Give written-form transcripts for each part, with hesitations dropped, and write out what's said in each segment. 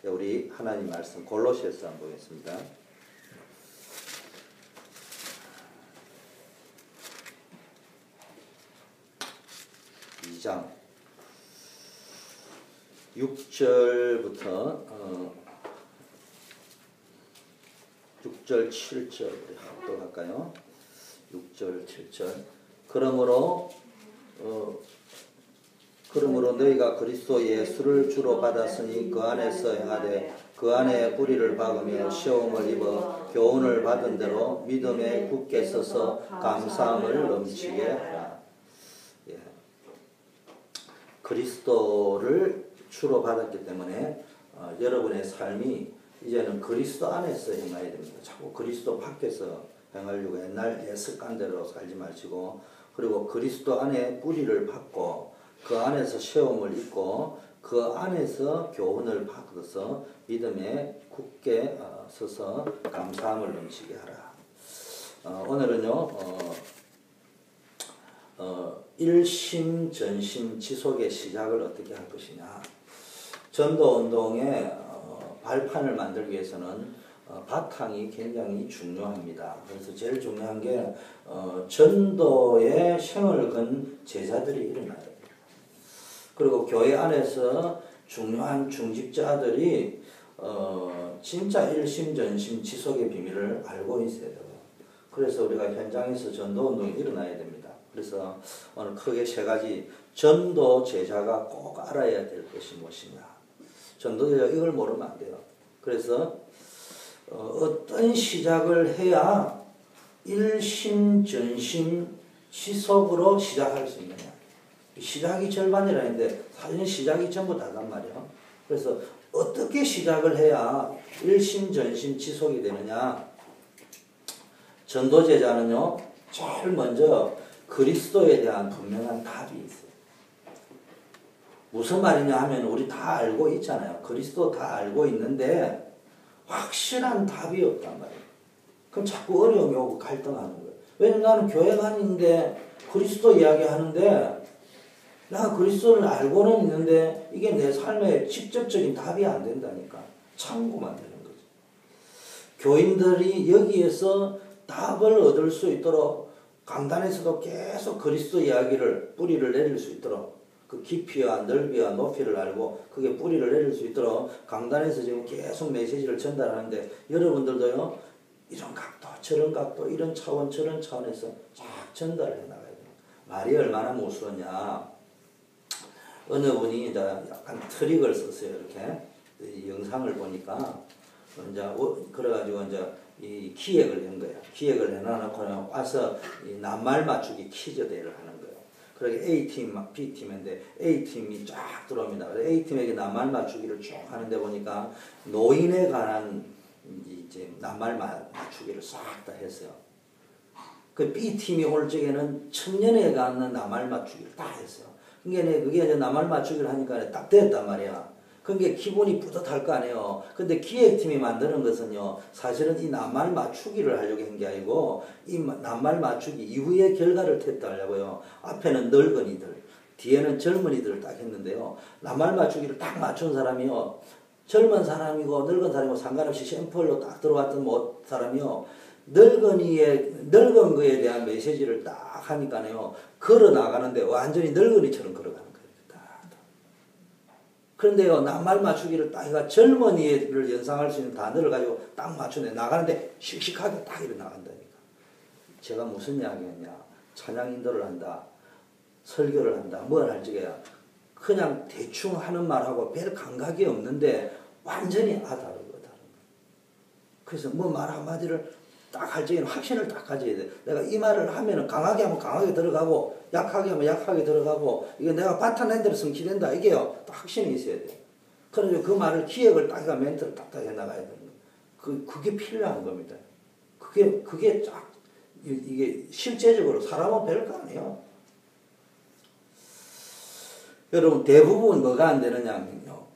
우리 하나님 말씀 골로새서 한번 보겠습니다. 이 장 6절부터 6절 7절 우리 합독할까요? 6절 7절 그러므로 너희가 그리스도 예수를 주로 받았으니 그 안에서 행하되 그 안에 뿌리를 박으며 시험을 입어 교훈을 받은 대로 믿음에 굳게 서서 감사함을 넘치게 하라. 예. 그리스도를 주로 받았기 때문에 여러분의 삶이 이제는 그리스도 안에서 행해야 됩니다. 자꾸 그리스도 밖에서 행하려고 옛날 옛 습관대로 살지 마시고, 그리고 그리스도 안에 뿌리를 박고 그 안에서 시험을 입고 그 안에서 교훈을 받아서 믿음에 굳게 서서 감사함을 넘치게 하라. 오늘은요 일심 전심 지속의 시작을 어떻게 할 것이냐. 전도운동의 발판을 만들기 위해서는 바탕이 굉장히 중요합니다. 그래서 제일 중요한 게 전도의 생을 건 제자들이 일어나야 돼요. 그리고 교회 안에서 중요한 중직자들이 진짜 일심전심 지속의 비밀을 알고 있어야 돼요. 그래서 우리가 현장에서 전도운동이 일어나야 됩니다. 그래서 오늘 크게 세 가지 전도 제자가 꼭 알아야 될 것이 무엇이냐. 전도 제자 이걸 모르면 안 돼요. 그래서 어떤 시작을 해야 일심전심 지속으로 시작할 수 있느냐. 시작이 절반이라 했는데 사실은 시작이 전부 다단 말이에요. 그래서 어떻게 시작을 해야 일심전심 지속이 되느냐. 전도제자는요 제일 먼저 그리스도에 대한 분명한 답이 있어요. 무슨 말이냐 하면 우리 다 알고 있잖아요. 그리스도 다 알고 있는데 확실한 답이 없단 말이에요. 그럼 자꾸 어려움이 오고 갈등하는 거예요. 왜냐면 나는 교회 다니는데 그리스도 이야기하는데 나 그리스도를 알고는 있는데 이게 내 삶에 직접적인 답이 안 된다니까. 참고만 되는 거죠. 교인들이 여기에서 답을 얻을 수 있도록 강단에서도 계속 그리스도 이야기를 뿌리를 내릴 수 있도록 그 깊이와 넓이와 높이를 알고 그게 뿌리를 내릴 수 있도록 강단에서 지금 계속 메시지를 전달하는데 여러분들도요 이런 각도 저런 각도 이런 차원 저런 차원에서 쫙 전달을 해나가야 돼요. 말이 얼마나 무서웠냐. 어느 분이 이제 약간 트릭을 썼어요. 이렇게 이 영상을 보니까 이제 그래가지고 이제 이 기획을 한 거예요. 기획을 해놔놓고 와서 이 낱말 맞추기 퀴즈 대회를 하는 거예요. 그러게 A팀, B팀인데 A팀이 쫙 들어옵니다. A팀에게 낱말 맞추기를 쭉 하는데 보니까 노인에 관한 이제 낱말 맞추기를 싹 다 했어요. 그 B팀이 올 적에는 청년에 관한 낱말 맞추기를 다 했어요. 그게 이제 낱말 맞추기를 하니까 딱 됐단 말이야. 그게 기분이 뿌듯할 거 아니에요. 근데 기획팀이 만드는 것은요, 사실은 이 낱말 맞추기를 하려고 한 게 아니고, 이 낱말 맞추기 이후의 결과를 테스트하려고요. 앞에는 늙은이들, 뒤에는 젊은이들을 딱 했는데요. 낱말 맞추기를 딱 맞춘 사람이요, 젊은 사람이고 늙은 사람이고 상관없이 샘플로 딱 들어왔던 사람이요, 늙은 거에 대한 메시지를 딱 하니까요, 걸어 나가는데 완전히 늙은이처럼 걸어가는 거예요. 그런데요, 낱말 맞추기를 딱 해가 젊은이를 연상할 수 있는 단어를 가지고 딱 맞추네. 나가는데 씩씩하게 딱 이렇게 나간다니까. 제가 무슨 이야기했냐. 찬양 인도를 한다. 설교를 한다. 뭘 할 적에야. 그냥 대충 하는 말하고 별 감각이 없는데 완전히 다르거든. 그래서 뭐 말 한마디를 딱 할 적에는 확신을 딱 가져야 돼. 내가 이 말을 하면 강하게 하면 강하게 들어가고 약하게 하면 약하게 들어가고 이거 내가 바탕낸 대로 성취된다. 이게요. 딱 확신이 있어야 돼. 그래서 그 말을 기획을 딱 해가 멘트를 딱딱 해나가야 되는 거예요. 그게 필요한 겁니다. 그게 딱 이게 실제적으로 사람은 별거 아니에요. 여러분 대부분 뭐가 안 되느냐면요.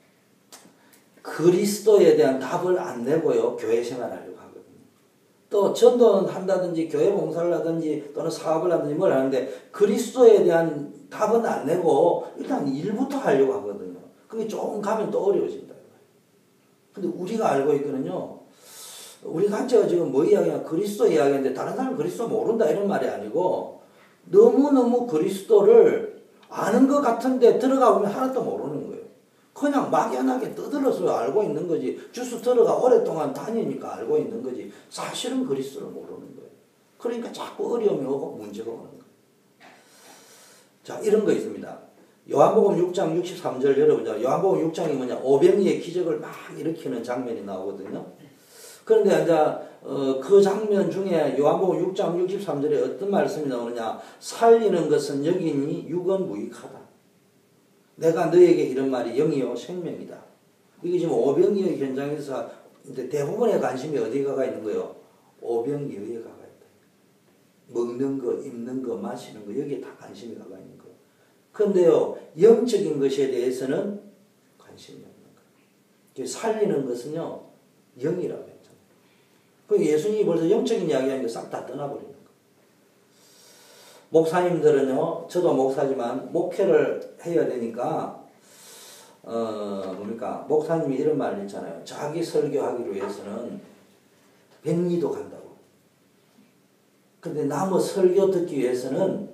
그리스도에 대한 답을 안 내고요. 교회 생활하려고 하거든요. 또 전도는 한다든지 교회 봉사를 하든지 또는 사업을 하든지 뭘 하는데 그리스도에 대한 답은 안 내고 일단 일부터 하려고 하거든요. 그게 조금 가면 또 어려워진다. 근데 우리가 알고 있거든요. 우리 단체가 지금 뭐 이야기냐? 그리스도 이야기인데 다른 사람은 그리스도 모른다 이런 말이 아니고 너무너무 그리스도를 아는 것 같은데 들어가 보면 하나도 모르는 거예요. 그냥 막연하게 떠들어서 알고 있는 거지. 주스 들어가 오랫동안 다니니까 알고 있는 거지. 사실은 그리스도를 모르는 거예요. 그러니까 자꾸 어려움이 오고 문제가 오는 거예요. 자, 이런 거 있습니다. 요한복음 6장 63절 여러분, 요한복음 6장이 뭐냐? 오병이의 기적을 막 일으키는 장면이 나오거든요. 그런데 이제 그 장면 중에 요한복음 6장 63절에 어떤 말씀이 나오느냐? 살리는 것은 여기니 육은 무익하다. 내가 너에게 이런 말이 영이요 생명이다. 이게 지금 오병이의 현장에서 이제 대부분의 관심이 어디 가가 있는 거예요? 오병이어에 가가 있다. 먹는 거, 입는 거, 마시는 거 여기에 다 관심이 가가 있는 거예요. 그런데요, 영적인 것에 대해서는 관심이 없는 거예요. 살리는 것은요, 영이라고 했잖아요. 그 예수님이 벌써 영적인 이야기하니까 싹 다 떠나버리는 거예요. 목사님들은요, 저도 목사지만 목회를 해야 되니까 뭡니까? 목사님이 이런 말을 했잖아요. 자기 설교하기로 해서는 백리도 간다고. 근데 남의 설교 듣기 위해서는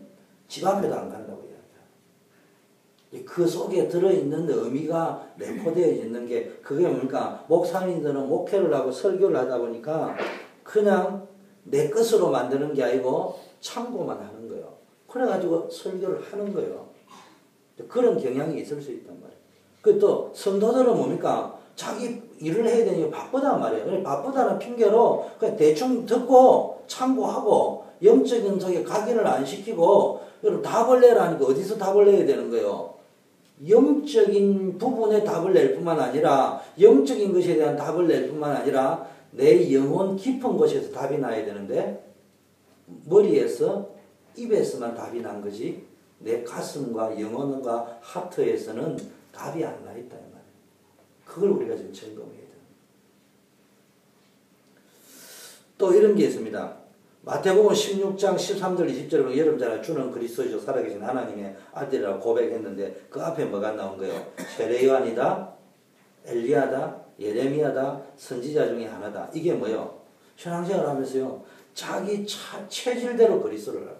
집 앞에도 안 간다고 이야기해요. 그 속에 들어있는 의미가 내포되어 있는 게 그게 뭡니까? 목사님들은 목회를 하고 설교를 하다 보니까 그냥 내 것으로 만드는 게 아니고 참고만 하는 거예요. 그래가지고 설교를 하는 거예요. 그런 경향이 있을 수 있단 말이에요. 그 또 성도들은 뭡니까? 자기 일을 해야 되니까 바쁘단 말이에요. 바쁘다는 핑계로 그냥 대충 듣고 참고하고 영적인 속에 각인을 안 시키고 답을 내라니까 어디서 답을 내야 되는 거예요? 영적인 부분에 답을 낼 뿐만 아니라 영적인 것에 대한 답을 낼 뿐만 아니라 내 영혼 깊은 곳에서 답이 나야 되는데 머리에서 입에서만 답이 난 거지 내 가슴과 영혼과 하트에서는 답이 안 나 있다 이 말이에요. 그걸 우리가 지금 점검해야 돼요. 또 이런 게 있습니다. 마태복음 16장 13절 20절에 여러분 잘 주는 그리스도이죠 살아계신 하나님의 아들이라고 고백했는데 그 앞에 뭐가 나온 거예요? 세례요한이다, 엘리야다, 예레미야다, 선지자 중에 하나다. 이게 뭐예요? 신앙생활 하면서요. 자기 체질대로 그리스도를 알아요.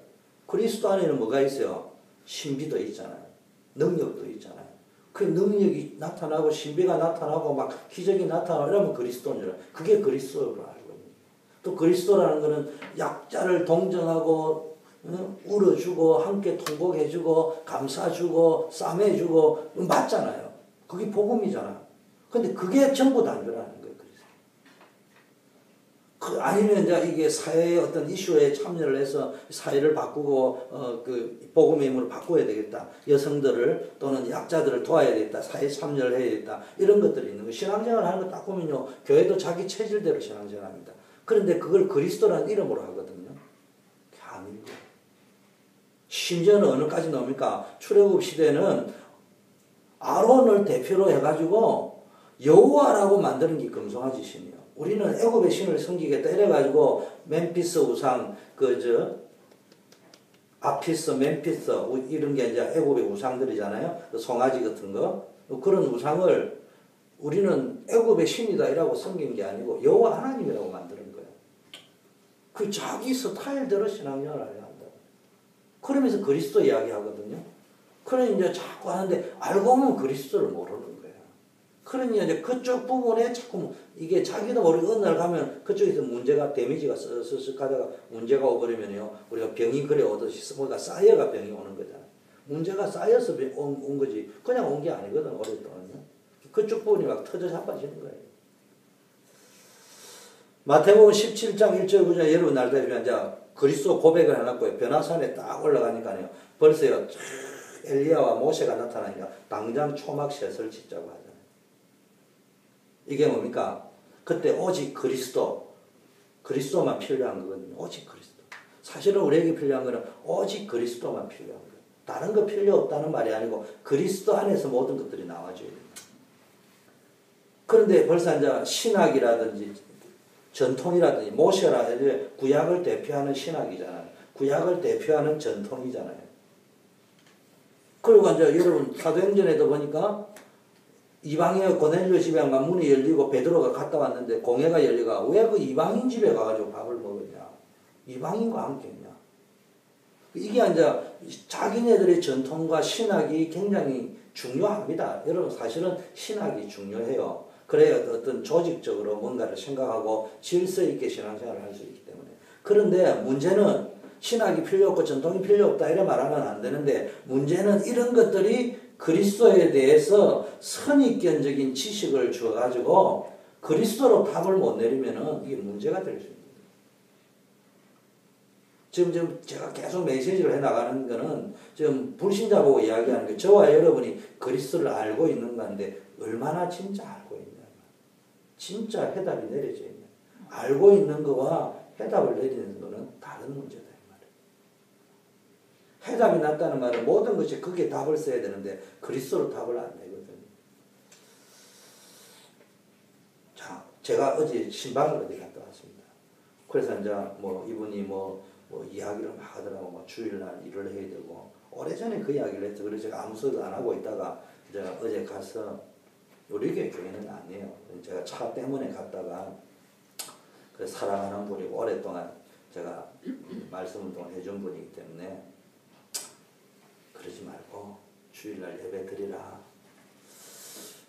그리스도 안에는 뭐가 있어요? 신비도 있잖아요. 능력도 있잖아요. 그 능력이 나타나고 신비가 나타나고 막 기적이 나타나고 이러면 그리스도인 줄 알아요. 그게 그리스도로 알고 있는 거예요. 또 그리스도라는 거는 약자를 동정하고 울어주고 함께 통곡해주고 감싸주고 싸매주고 맞잖아요. 그게 복음이잖아요. 근데 그게 전부 다인 줄 아는 거예요. 아니면 이제 이게 사회의 어떤 이슈에 참여를 해서 사회를 바꾸고 그 복음의 힘으로 바꿔야 되겠다. 여성들을 또는 약자들을 도와야 되겠다. 사회에 참여를 해야 되겠다. 이런 것들이 있는 거예요. 신앙생활 하는 거 딱 보면요. 교회도 자기 체질대로 신앙생활 합니다. 그런데 그걸 그리스도라는 이름으로 하거든요. 아니고. 심지어는 어느까지 나옵니까? 출애굽 시대는 아론을 대표로 해가지고 여호와라고 만드는 게 금송아지 신이에요. 우리는 애굽의 신을 섬기겠다 이래가지고 멤피스 우상 아피스, 멤피스 이런 게 이제 애굽의 우상들이잖아요. 송아지 같은 거 그런 우상을 우리는 애굽의 신이다 이라고 섬긴 게 아니고 여호와 하나님이라고 만드는 거예요. 그 자기 스타일대로 신앙생활을 해야 한다. 그러면서 그리스도 이야기하거든요. 그러니 이제 자꾸 하는데 알고 보면 그리스도를 모르는 거예요. 그러니 이제 그쪽 부분에 자꾸 이게 자기도 모르게 어느 날 가면 그쪽에서 문제가 데미지가 쓱쓱 하다가 문제가 오버리면요. 우리가 병이 그래 오듯이 뭔가 쌓여가 병이 오는 거잖아요. 문제가 쌓여서 온 거지. 그냥 온 게 아니거든, 오랫동안요. 그쪽 부분이 막 터져 자빠지는 거예요. 마태복음 17장 1절 9절 여러분 알다시피 이제 그리스도 고백을 해놨고요. 변화산에 딱 올라가니까요. 벌써요. 엘리야와 모세가 나타나니까 당장 초막셋을 짓자고 하잖아요. 이게 뭡니까? 그때 오직 그리스도만 필요한 거거든요. 오직 그리스도. 사실은 우리에게 필요한 거는 오직 그리스도만 필요한 거예요. 다른 거 필요 없다는 말이 아니고 그리스도 안에서 모든 것들이 나와줘야 됩니다. 그런데 벌써 이제 신학이라든지 전통이라든지 모세라든지 구약을 대표하는 신학이잖아요. 구약을 대표하는 전통이잖아요. 그리고 이제 여러분 사도행전에도 보니까 이방에 고넬료 집에 가 문이 열리고 베드로가 갔다 왔는데 공회가 열리가 왜 그 이방인 집에 가가지고 밥을 먹었냐? 이방인과 함께 했냐? 이게 이제 자기네들의 전통과 신학이 굉장히 중요합니다. 여러분 사실은 신학이 중요해요. 그래야 어떤 조직적으로 뭔가를 생각하고 질서 있게 신앙생활을 할 수 있기 때문에. 그런데 문제는 신학이 필요 없고 전통이 필요 없다 이런 말하면 안 되는데 문제는 이런 것들이 그리스도에 대해서 선입견적인 지식을 주어가지고 그리스도로 답을 못 내리면은 이게 문제가 될 수 있습니다. 지금 제가 계속 메시지를 해나가는 거는 지금 불신자 보고 이야기하는 게 저와 여러분이 그리스도를 알고 있는 건데 얼마나 진짜 알고 있냐. 진짜 해답이 내려져 있냐. 알고 있는 거와 해답을 내리는 거는 다른 문제다. 해답이 났다는 말은 모든 것이 그게 답을 써야 되는데 그리스도로 답을 안 내거든요. 자, 제가 어제 신방을 어디 갔다 왔습니다. 그래서 이제 뭐 이분이 뭐 이야기를 막 하더라고. 뭐 주일날 일을 해야 되고 오래전에 그 이야기를 했죠. 그래서 제가 아무 소리도 안 하고 있다가 이제 어제 가서 우리 교회는 아니에요. 제가 차 때문에 갔다가 그 사랑하는 분이고 오랫동안 제가 말씀을 또 해준 분이기 때문에 그러지 말고 주일날 예배 드리라.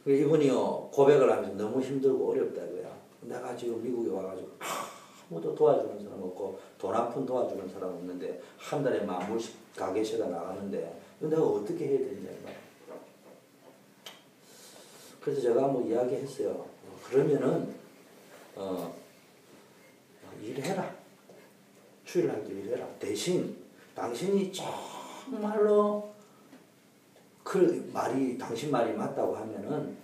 이분이요 고백을 하면서 너무 힘들고 어렵다고요. 내가 지금 미국에 와가지고 아무도 도와주는 사람 없고 돈 한 푼 도와주는 사람 없는데 한 달에 10,000불씩 가게세가 나가는데 내가 어떻게 해야 되냐. 그래서 제가 뭐 이야기했어요. 그러면은 일해라. 주일날도 일해라. 대신 당신이 정말로 그 말이 당신 말이 맞다고 하면은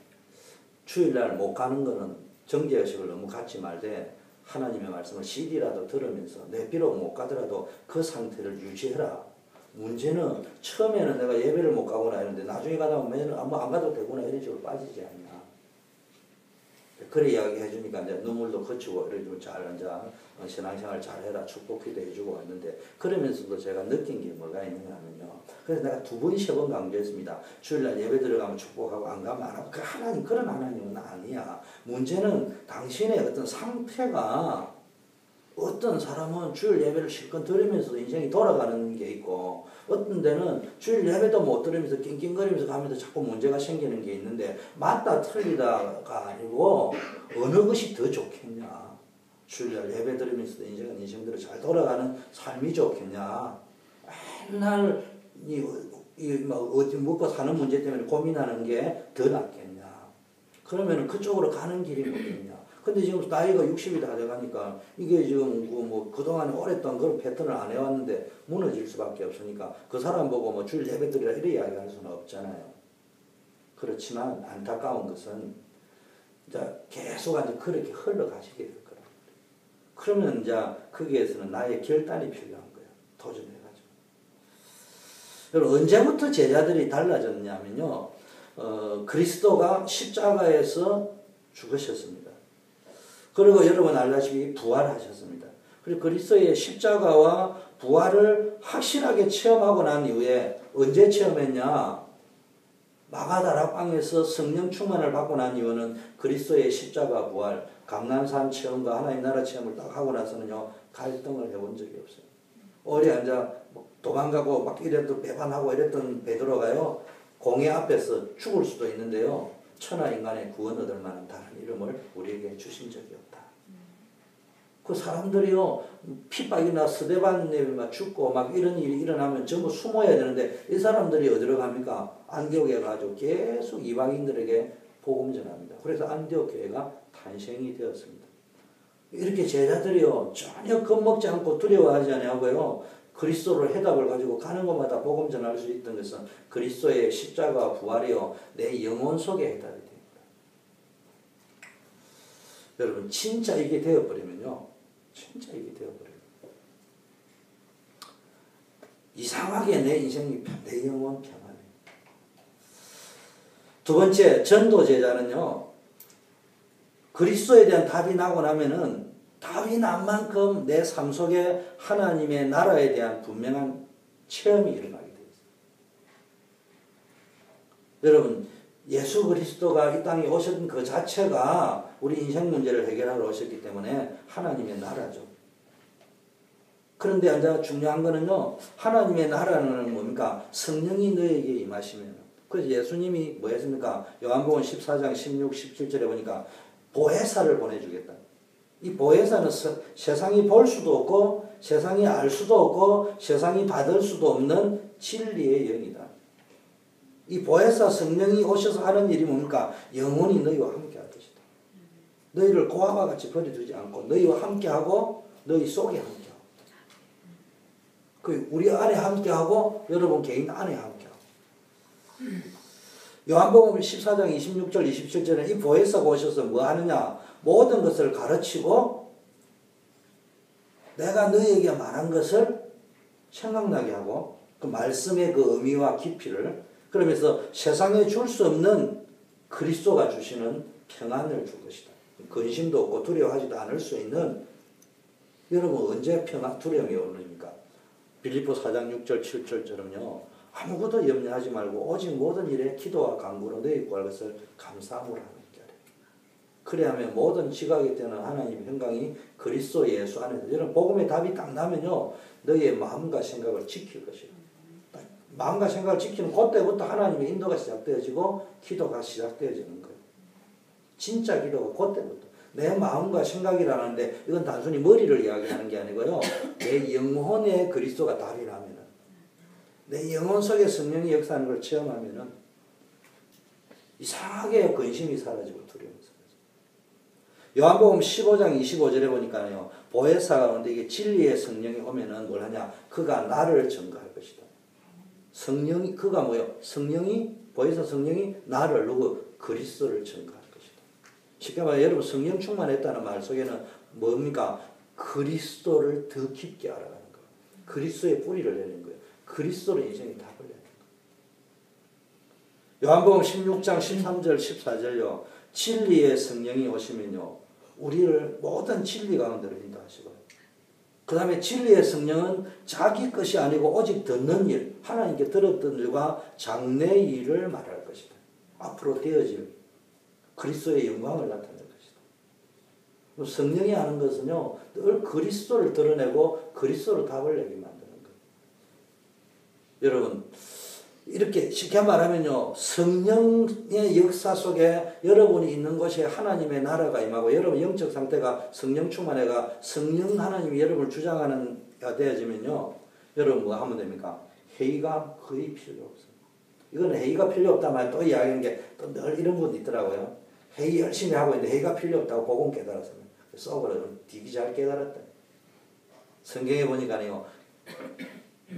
주일날 못 가는 거는 정죄의식을 너무 갖지 말되 하나님의 말씀을 CD라도 들으면서 내 비록 못 가더라도 그 상태를 유지해라. 문제는 처음에는 내가 예배를 못 가거나 이러는데 나중에 가다 보면 안 가도 되구나 이런 식으로 빠지지 않냐. 그래 이야기 해주니까 이제 눈물도 그치고 이래가지고 잘 이제 신앙생활 잘해라 축복기도 해주고 왔는데 그러면서도 제가 느낀 게 뭐가 있느냐 하면요. 그래서 내가 2번, 3번 강조했습니다. 주일날 예배 들어가면 축복하고 안 가면 안 하고 그 하나님 그런 하나님은 아니야. 문제는 당신의 어떤 상태가 어떤 사람은 주일 예배를 실컷 들으면서도 인생이 돌아가는 게 있고 어떤 데는 주일 예배도 못 들으면서 낑낑거리면서 가면서 자꾸 문제가 생기는 게 있는데 맞다 틀리다가 아니고 어느 것이 더 좋겠냐. 주일 예배 들으면서도 인생대로 잘 돌아가는 삶이 좋겠냐. 맨날 어디 먹고 사는 문제 때문에 고민하는 게 더 낫겠냐. 그러면 그쪽으로 가는 길이 뭐겠냐. 근데 지금 나이가 60이 다 돼가니까 이게 지금 그동안 오랫동안 그런 패턴을 안 해왔는데 무너질 수밖에 없으니까 그 사람 보고 뭐 주일 예배드리라 이렇게 이야기할 수는 없잖아요. 그렇지만 안타까운 것은 이제 계속 이제 그렇게 흘러가시게 될 거라. 그러면 이제 거기에서는 나의 결단이 필요한 거예요. 도전해가지고. 여러분 언제부터 제자들이 달라졌냐면요. 그리스도가 십자가에서 죽으셨습니다. 그리고 여러분 알다시피 부활하셨습니다. 그리고 그리스도의 십자가와 부활을 확실하게 체험하고 난 이후에 언제 체험했냐? 마가다락방에서 성령 충만을 받고 난 이후는 그리스도의 십자가 부활, 감난산 체험과 하나님 나라 체험을 딱 하고 나서는요 갈등을 해본 적이 없어요. 어디 앉아 도망가고 막 이랬던 배반하고 이랬던 베드로가요 공회 앞에서 죽을 수도 있는데요. 천하 인간의 구원 얻을 만한 다른 이름을 우리에게 주신 적이 없다. 그 사람들이요 핍박이나 스데반에 죽고 막 이런 일이 일어나면 전부 숨어야 되는데 이 사람들이 어디로 갑니까? 안디옥에 가지고 계속 이방인들에게 복음 전합니다. 그래서 안디옥 교회가 탄생이 되었습니다. 이렇게 제자들이요 전혀 겁먹지 않고 두려워하지 않고요 그리스도를 해답을 가지고 가는 곳마다 복음 전할 수 있던 것은 그리스도의 십자가 부활이요 내 영혼 속에 해답이 됩니다. 여러분 진짜 이게 되어버리면요 진짜 이게 되어버려요. 이상하게 내 인생이 내 영혼 평안해요. 두 번째 전도 제자는요 그리스도에 대한 답이 나고 나면은 답이 난 만큼 내 삶 속에 하나님의 나라에 대한 분명한 체험이 일어나게 되어 있어요. 여러분 예수 그리스도가 이 땅에 오셨던 그 자체가 우리 인생 문제를 해결하러 오셨기 때문에 하나님의 나라죠. 그런데 이제 중요한 거는요, 하나님의 나라는 뭡니까? 성령이 너에게 임하시면. 그래서 예수님이 뭐 했습니까? 요한복음 14장 16, 17절에 보니까 보혜사를 보내주겠다. 이 보혜사는 세상이 볼 수도 없고 세상이 알 수도 없고 세상이 받을 수도 없는 진리의 영이다. 이 보혜사 성령이 오셔서 하는 일이 뭡니까? 영원히 너희와 함께 할 것이다. 너희를 고아와 같이 버려두지 않고 너희와 함께하고 너희 속에 함께하고 그 우리 안에 함께하고 여러분 개인 안에 함께하고 요한복음 14장 26절 27절에 이 보혜사가 오셔서 뭐 하느냐? 모든 것을 가르치고 내가 너희에게 말한 것을 생각나게 하고 그 말씀의 그 의미와 깊이를 그러면서 세상에 줄 수 없는 그리스도가 주시는 평안을 줄 것이다. 근심도 없고 두려워하지도 않을 수 있는 여러분 언제 평안 두려움이 오릅니까? 빌립보 4장 6절 7절처럼요. 아무것도 염려하지 말고 오직 모든 일에 기도와 간구로 너희 구할 것을 감사함으로 하는 자래. 그래야면 모든 지각에 때는 하나님의 평강이 그리스도 예수 안에서 여러분 복음의 답이 딱 나면요. 너희의 마음과 생각을 지킬 것이다. 마음과 생각을 지키는 그때부터 하나님의 인도가 시작되어지고 기도가 시작되어지는 거예요. 진짜 기도가 그때부터. 내 마음과 생각이라는데 이건 단순히 머리를 이야기하는 게 아니고요. 내 영혼에 그리스도가 답이 나면은 내 영혼 속에 성령이 역사하는 걸 체험하면은 이상하게 근심이 사라지고 두려움이 사라지고 요한복음 15장 25절에 보니까요. 보혜사가 오는데 이게 진리의 성령이 오면은 뭘 하냐? 그가 나를 증거할 것이다. 성령이 그가 뭐요? 성령이 보혜사 성령이 나를 누구 그리스도를 증거할 것이다. 쉽게 말해 여러분 성령 충만했다는 말 속에는 뭡니까? 그리스도를 더 깊게 알아가는 거예요. 그리스도의 뿌리를 내는 거예요. 그리스도로 인생이 답을 내는 거예요. 요한복음 16장 13절 14절요. 진리의 성령이 오시면요. 우리를 모든 진리 가운데로 인도하시고요. 그 다음에 진리의 성령은 자기 것이 아니고 오직 듣는 일, 하나님께 들었던 일과 장래 일을 말할 것이다. 앞으로 되어질 그리스도의 영광을 나타낼 것이다. 성령이 하는 것은요, 늘 그리스도를 드러내고 그리스도로 답을 내게 만드는 거예요. 여러분, 이렇게 쉽게 말하면요, 성령의 역사 속에 여러분이 있는 곳에 하나님의 나라가 임하고 여러분 영적 상태가 성령 충만해가 성령 하나님이 여러분을 주장하는 가 되어지면요, 여러분 뭐 하면 됩니까? 회의가 거의 필요 없어요. 이거는 회의가 필요 없다만 또 이야기하는 게 또 늘 이런 분도 있더라고요. 회의 열심히 하고 있는데 회의가 필요 없다고 복음 깨달았어요. 썩어라. 되게 잘 깨달았다. 성경에 보니까요.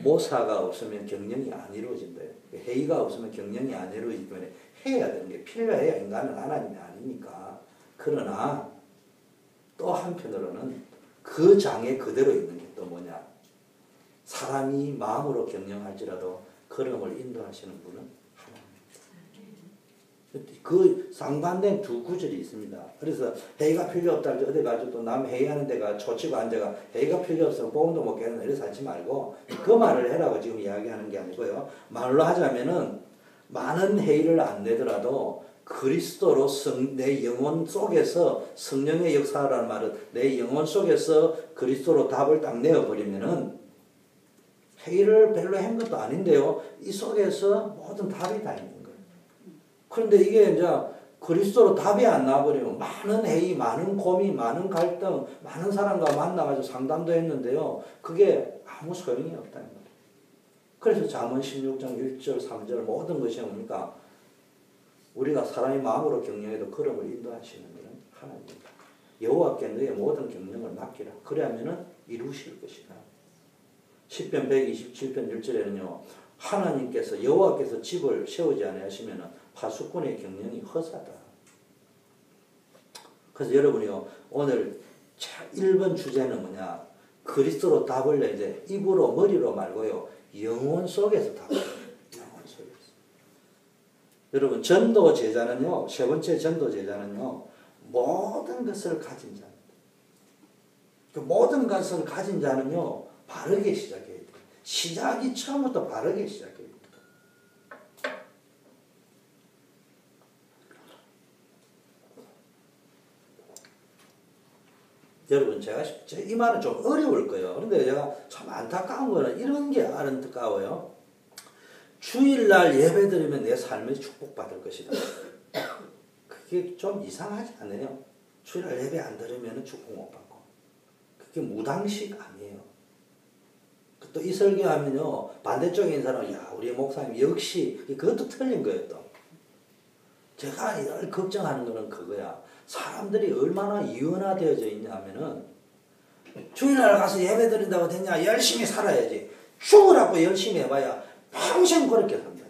모사가 없으면 경영이 안 이루어진대요. 회의가 없으면 경영이 안 이루어지기 때문에 해야 되는 게 필요해야 인간은 하나님이 아니니까. 그러나 또 한편으로는 그 장에 그대로 있는 게 또 뭐냐. 사람이 마음으로 경영할지라도 걸음을 인도하시는 분은 하나님입니다. 그 상반된 두 구절이 있습니다. 그래서 회의가 필요 없다 할 때 어디 가서 또 남 회의하는 데가 초치고 앉아가 회의가 필요 없으면 복음도 못 깨는 이래서 하지 말고 그 말을 해라고 지금 이야기하는 게 아니고요. 말로 하자면은 많은 회의를 안 내더라도 그리스도로 내 영혼 속에서 성령의 역사라는 말은 내 영혼 속에서 그리스도로 답을 딱 내어버리면은 회의를 별로 한 것도 아닌데요. 이 속에서 모든 답이 다 있는 거예요. 그런데 이게 이제 그리스도로 답이 안 나와버리면 많은 회의, 많은 고민, 많은 갈등, 많은 사람과 만나가지고 상담도 했는데요. 그게 아무 소용이 없다는 거예요. 그래서 잠언 16장 1절, 3절 모든 것이 뭡니까? 우리가 사람의 마음으로 경영해도 걸음을 인도하시는 분은 하나님입니다. 여호와께 너의 모든 경영을 맡기라. 그래야면은 이루실 것이다. 시편 127편 1절에는요. 하나님께서 여호와께서 집을 세우지 아니하시면은 파수꾼의 경영이 허사다. 그래서 여러분이요. 오늘 1번 주제는 뭐냐? 그리스도로 답을 내 이제 입으로 머리로 말고요. 영혼 속에서 답을 영혼 속에서. 여러분 전도 제자는요. 세 번째 전도 제자는요. 모든 것을 가진 자입니다. 그 모든 것을 가진 자는요. 바르게 시작해야 돼요. 시작이 처음부터 바르게 시작해야 돼요. 여러분 이 말은 좀 어려울 거예요. 그런데 제가 참 안타까운 거는 이런 게 안타까워요. 주일날 예배 드리면 내 삶이 축복받을 것이다. 그게 좀 이상하지 않아요? 주일날 예배 안 드리면 축복 못 받고. 그게 무당식 아니에요. 또 이 설교하면요, 반대쪽에 있는 사람은, 야, 우리 목사님 역시, 그것도 틀린 거예요, 또. 제가 늘 걱정하는 거는 그거야. 사람들이 얼마나 이원화되어져 있냐면은, 주일날 가서 예배 드린다고 됐냐? 열심히 살아야지. 죽으라고 열심히 해봐야 평생 그렇게 산다니까.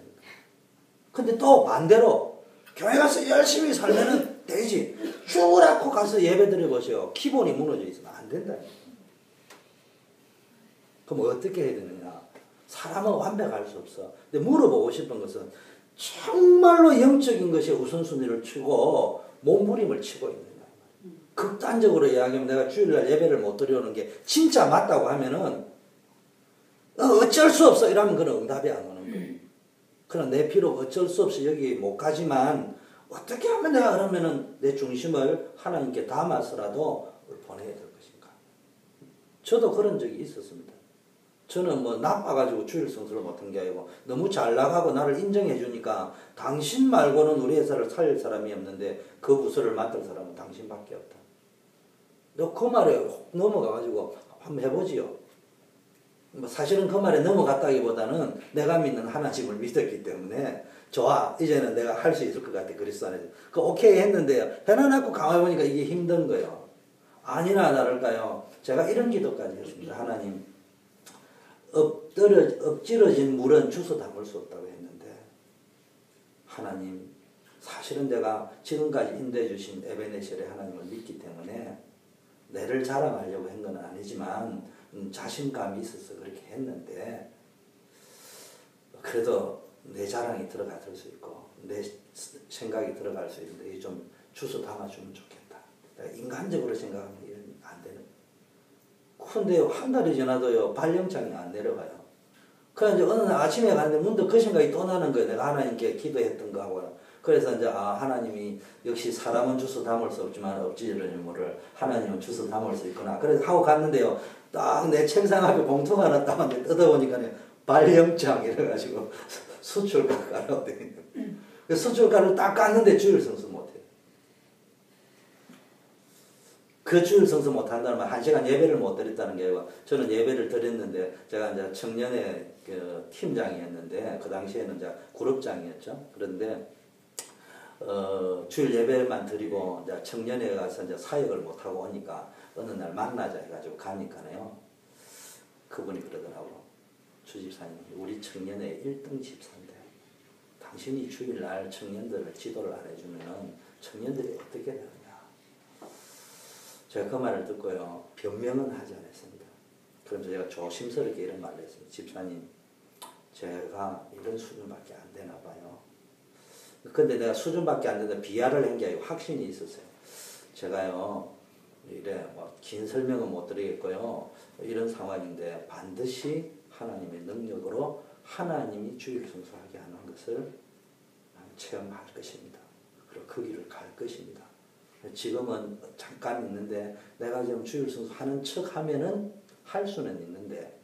근데 또 반대로, 교회 가서 열심히 살면은 되지. 죽으라고 가서 예배 드려보세요. 기본이 무너져 있으면 안 된다니까. 그럼 어떻게 해야 되느냐? 사람은 완벽할 수 없어. 근데 물어보고 싶은 것은 정말로 영적인 것에 우선순위를 치고 몸부림을 치고 있느냐. 극단적으로 이야기하면 내가 주일날 예배를 못 드려오는 게 진짜 맞다고 하면은 어쩔 수 없어 이러면 그건 응답이 안 오는 거예요. 그러나 내 피로 어쩔 수 없이 여기 못 가지만 어떻게 하면 내가 그러면은 내 중심을 하나님께 담아서라도 보내야 될 것인가. 저도 그런 적이 있었습니다. 저는 뭐 나빠가지고 주일 성수를 못한 게 아니고 너무 잘 나가고 나를 인정해 주니까 당신 말고는 우리 회사를 살릴 사람이 없는데 그 부서를 맡을 사람은 당신밖에 없다. 너 그 말에 혹 넘어가가지고 한번 해보지요. 뭐 사실은 그 말에 넘어갔다기보다는 내가 믿는 하나님을 믿었기 때문에 좋아 이제는 내가 할 수 있을 것 같아. 그리스도 안에서 그 오케이 했는데요. 해놔놓고 가만히 보니까 이게 힘든 거예요. 아니나 다를까요. 제가 이런 기도까지 했습니다. 하나님 엎질러진 물은 주워 담을 수 없다고 했는데 하나님 사실은 내가 지금까지 인도해 주신 에베네셀의 하나님을 믿기 때문에 내를 자랑하려고 한 건 아니지만 자신감이 있어서 그렇게 했는데 그래도 내 자랑이 들어갈 수 있고 내 생각이 들어갈 수 있는데 이게 좀 주워 담아주면 좋겠다. 내가 인간적으로 생각하면 이런 안 되는. 근데 한 달이 지나도요 발령장이 안 내려가요. 그래서 이제 어느 날 아침에 갔는데 문득 그 생각이 또 나는 거예요. 내가 하나님께 기도했던 거하고. 그래서 이제 하나님이 역시 사람은 주워 담을 수 없지만 엎질러진 물을 하나님은 주워 담을 수 있구나. 그래서 하고 갔는데요. 딱 내 책상 앞에 봉투가 하나 딱 뜯어보니까 발령장 이래가지고 수출가가 나오더니 수출가를 딱 깠는데 주일 성수 못해요. 그 주일 성수 못한다는 말, 1시간 예배를 못 드렸다는 게 아니고, 저는 예배를 드렸는데, 제가 이제 청년회 그 팀장이었는데, 그 당시에는 이제 그룹장이었죠. 그런데, 주일 예배만 드리고, 이제 청년회에 가서 이제 사역을 못하고 오니까, 어느 날 만나자 해가지고 가니까요. 그분이 그러더라고. 주집사님, 우리 청년회 1등 집사인데, 당신이 주일날 청년들을 지도를 안 해주면은, 청년들이 어떻게 되느냐. 제가 그 말을 듣고요. 변명은 하지 않았습니다. 그래서 제가 조심스럽게 이런 말을 했습니다. 집사님, 제가 이런 수준밖에 안 되나 봐요. 근데 내가 수준밖에 안 되는데 비하를 한 게 아니고 확신이 있었어요. 제가요, 이래 긴 설명은 못 드리겠고요. 이런 상황인데 반드시 하나님의 능력으로 하나님이 주일 성수하게 하는 것을 체험할 것입니다. 그리고 그 길을 갈 것입니다. 지금은 잠깐 있는데 내가 지금 주일 성수 하는 척 하면은 할 수는 있는데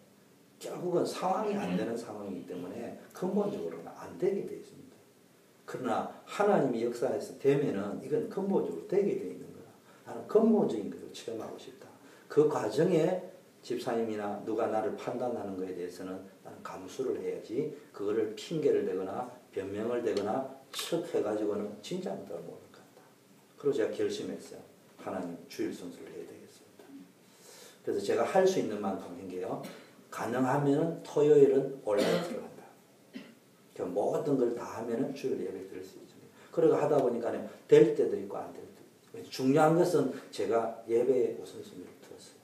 결국은 상황이 안 되는 상황이기 때문에 근본적으로는 안 되게 되어 있습니다. 그러나 하나님이 역사에서 되면은 이건 근본적으로 되게 되어 있는 거야. 나는 근본적인 것을 체험하고 싶다. 그 과정에 집사님이나 누가 나를 판단하는 것에 대해서는 나는 감수를 해야지 그거를 핑계를 대거나 변명을 대거나 척 해가지고는 진짜 못 모를 것 같다. 그리고 제가 결심했어요. 하나님 주일 성수를 해야 되겠습니다. 그래서 제가 할 수 있는 만큼 한 게요. 가능하면 토요일은 온라인으로 한다. 그러니까 모든 걸 다 하면은 주일 예배 드릴 수 있습니다. 그러고 하다 보니까 될 때도 있고 안 될 때도 있고. 중요한 것은 제가 예배에 우선순위를 두었어요.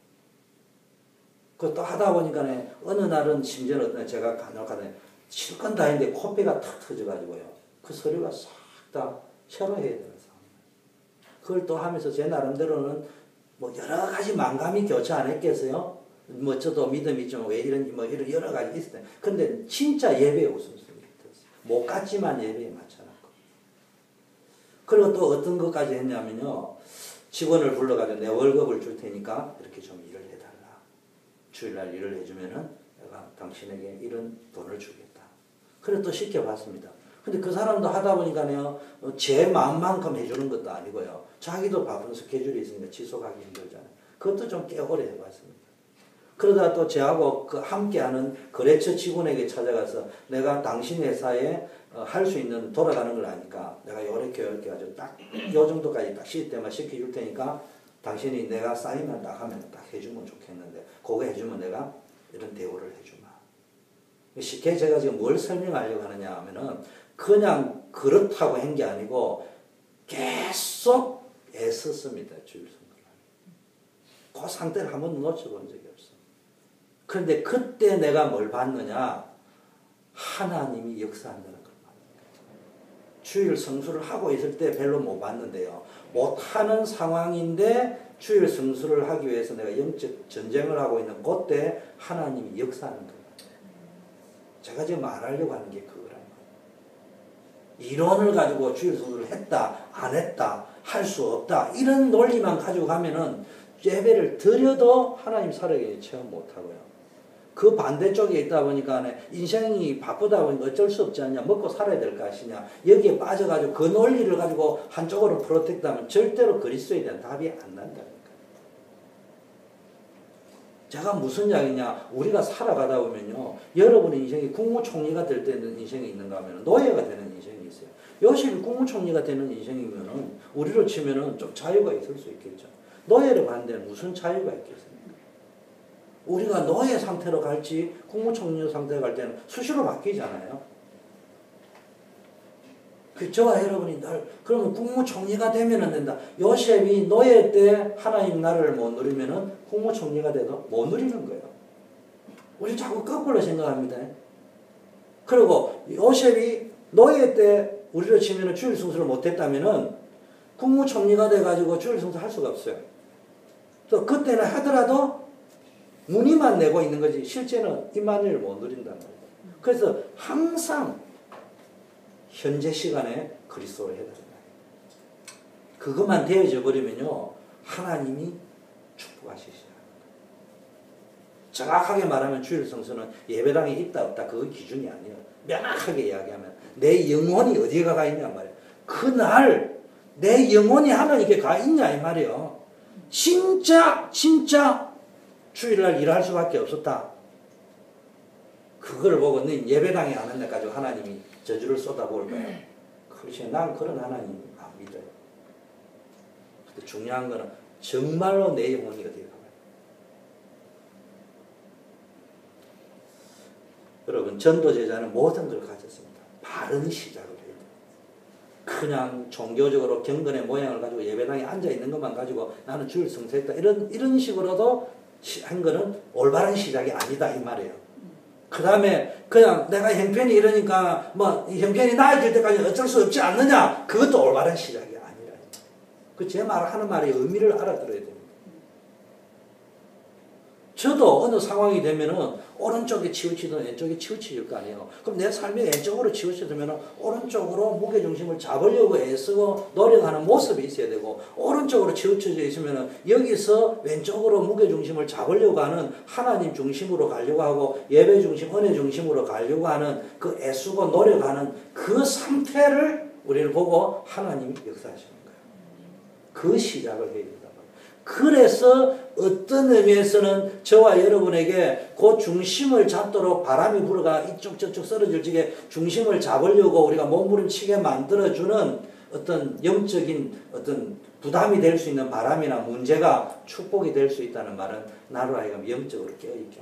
그또 하다 보니까 어느 날은 심지어 어떤 제가 간혹하다 실컷 다 했는데 코피가 탁 터져가지고요. 그 서류가 싹 다 새로 해야 되는 상황이에요. 그걸 또 하면서 제 나름대로는 뭐 여러 가지 만감이 교차 안 했겠어요? 뭐 저도 믿음이 좀 왜 이런지 뭐 이런 여러 가지 있어요. 근데 진짜 예배에 우선순위를 뒀어요. 못 갔지만 예배에 맞춰놨고. 그리고 또 어떤 것까지 했냐면요. 직원을 불러가지고 내 월급을 줄 테니까 이렇게 좀 일을 해달라. 주일날 일을 해주면은 내가 당신에게 이런 돈을 주겠다. 그래 또 시켜봤습니다. 근데 그 사람도 하다 보니까요, 제 마음만큼 해주는 것도 아니고요. 자기도 바쁜 스케줄이 있으니까 지속하기 힘들잖아요. 그것도 좀 꽤 오래 해봤습니다. 그러다 또 저하고 그 함께하는 거래처 직원에게 찾아가서 내가 당신 회사에 할 수 있는 돌아가는 걸 아니까 내가 요렇게 가지고 딱 요 정도까지 딱 시스템을 시켜줄 테니까 당신이 내가 사인만 딱 하면 딱 해주면 좋겠는데 그거 해주면 내가 이런 대우를 해주마. 쉽게 제가 지금 뭘 설명하려고 하느냐 하면은 그냥 그렇다고 한 게 아니고 계속 애썼습니다. 주일성수를. 그 상태를 한 번도 놓쳐본 적이 없어. 그런데 그때 내가 뭘 봤느냐? 하나님이 역사한다는 걸 봤습니다. 주일 성수를 하고 있을 때 별로 못 봤는데요. 못하는 상황인데 주일 성수를 하기 위해서 내가 영적 전쟁을 하고 있는 그때 하나님이 역사하는 거예요. 제가 지금 말하려고 하는 게 그거란 말이에요. 이론을 가지고 주일 성수를 했다, 안 했다, 할 수 없다 이런 논리만 가지고 가면은 예배를 드려도 하나님 살아계신 체험 못하고요. 그 반대쪽에 있다 보니까 인생이 바쁘다 보니까 어쩔 수 없지 않냐. 먹고 살아야 될 거 아시냐. 여기에 빠져가지고 그 논리를 가지고 한쪽으로 프로텍트하면 절대로 그리스도에 대한 답이 안 난다니까. 제가 무슨 이야기냐. 우리가 살아가다 보면요. 여러분의 인생이 국무총리가 될 때는 인생이 있는가 하면 노예가 되는 인생이 있어요. 요셉이 국무총리가 되는 인생이면은 우리로 치면은 좀 자유가 있을 수 있겠죠. 노예를 가는 데는 무슨 자유가 있겠습니까? 우리가 노예 상태로 갈지 국무총리 상태로 갈 때는 수시로 바뀌잖아요. 저와 여러분이 그러면 국무총리가 되면 안 된다. 요셉이 노예 때 하나님 나라를 못 누리면은 국무총리가 돼도 못 누리는 거예요. 우리 자꾸 거꾸로 생각합니다. 그리고 요셉이 노예 때 우리로 치면은 주일 성수를 못 했다면은 국무총리가 돼가지고 주일 성수 할 수가 없어요. 또 그때는 하더라도 문의만 내고 있는 거지 실제는 임마누엘을 못 누린다는 거예요. 그래서 항상 현재 시간에 그리스도를 해야 된다. 그것만 되어져 버리면요 하나님이 축복하시기 시작합니다. 정확하게 말하면 주일 성수는 예배당에 있다 없다 그거 기준이 아니에요. 명확하게 이야기하면 내 영혼이 어디에 가 있냐 말이에요. 그날 내 영혼이 하나님께 가 있냐 이 말이에요. 진짜 주일날 일할 수밖에 없었다. 그걸 보고 너 예배당에 안 한다 가지고 하나님이 저주를 쏟아부을 거야. 그렇지. 난 그런 하나님 안 믿어요. 근데 중요한 거는 정말로 내 영혼이 어디에 가요. 여러분 전도제자는 모든 걸 가졌습니다. 바른 시작을 해야 돼요. 그냥 종교적으로 경건의 모양을 가지고 예배당에 앉아있는 것만 가지고 나는 주일 성수했다. 이런 식으로도 한 거는 올바른 시작이 아니다 이 말이에요. 그 다음에 그냥 내가 형편이 이러니까 뭐 형편이 나아질 때까지 어쩔 수 없지 않느냐 그것도 올바른 시작이 아니라 그 제 하는 말의 의미를 알아들어야 됩니다. 저도 어느 상황이 되면은 오른쪽에 치우치든 왼쪽에 치우칠 거 아니에요. 그럼 내 삶이 왼쪽으로 치우쳐지면은 오른쪽으로 무게중심을 잡으려고 애쓰고 노력하는 모습이 있어야 되고 오른쪽으로 치우쳐져 있으면은 여기서 왼쪽으로 무게중심을 잡으려고 하는 하나님 중심으로 가려고 하고 예배 중심, 은혜 중심으로 가려고 하는 그 애쓰고 노력하는 그 상태를 우리를 보고 하나님이 역사하시는 거예요. 그 시작을 해야 된다. 그래서 어떤 의미에서는 저와 여러분에게 그 중심을 잡도록 바람이 불어가 이쪽 저쪽 쓰러질 적에 중심을 잡으려고 우리가 몸부림치게 만들어주는 어떤 영적인 어떤 부담이 될 수 있는 바람이나 문제가 축복이 될 수 있다는 말은 나로 하여금 영적으로 깨어있게 만드는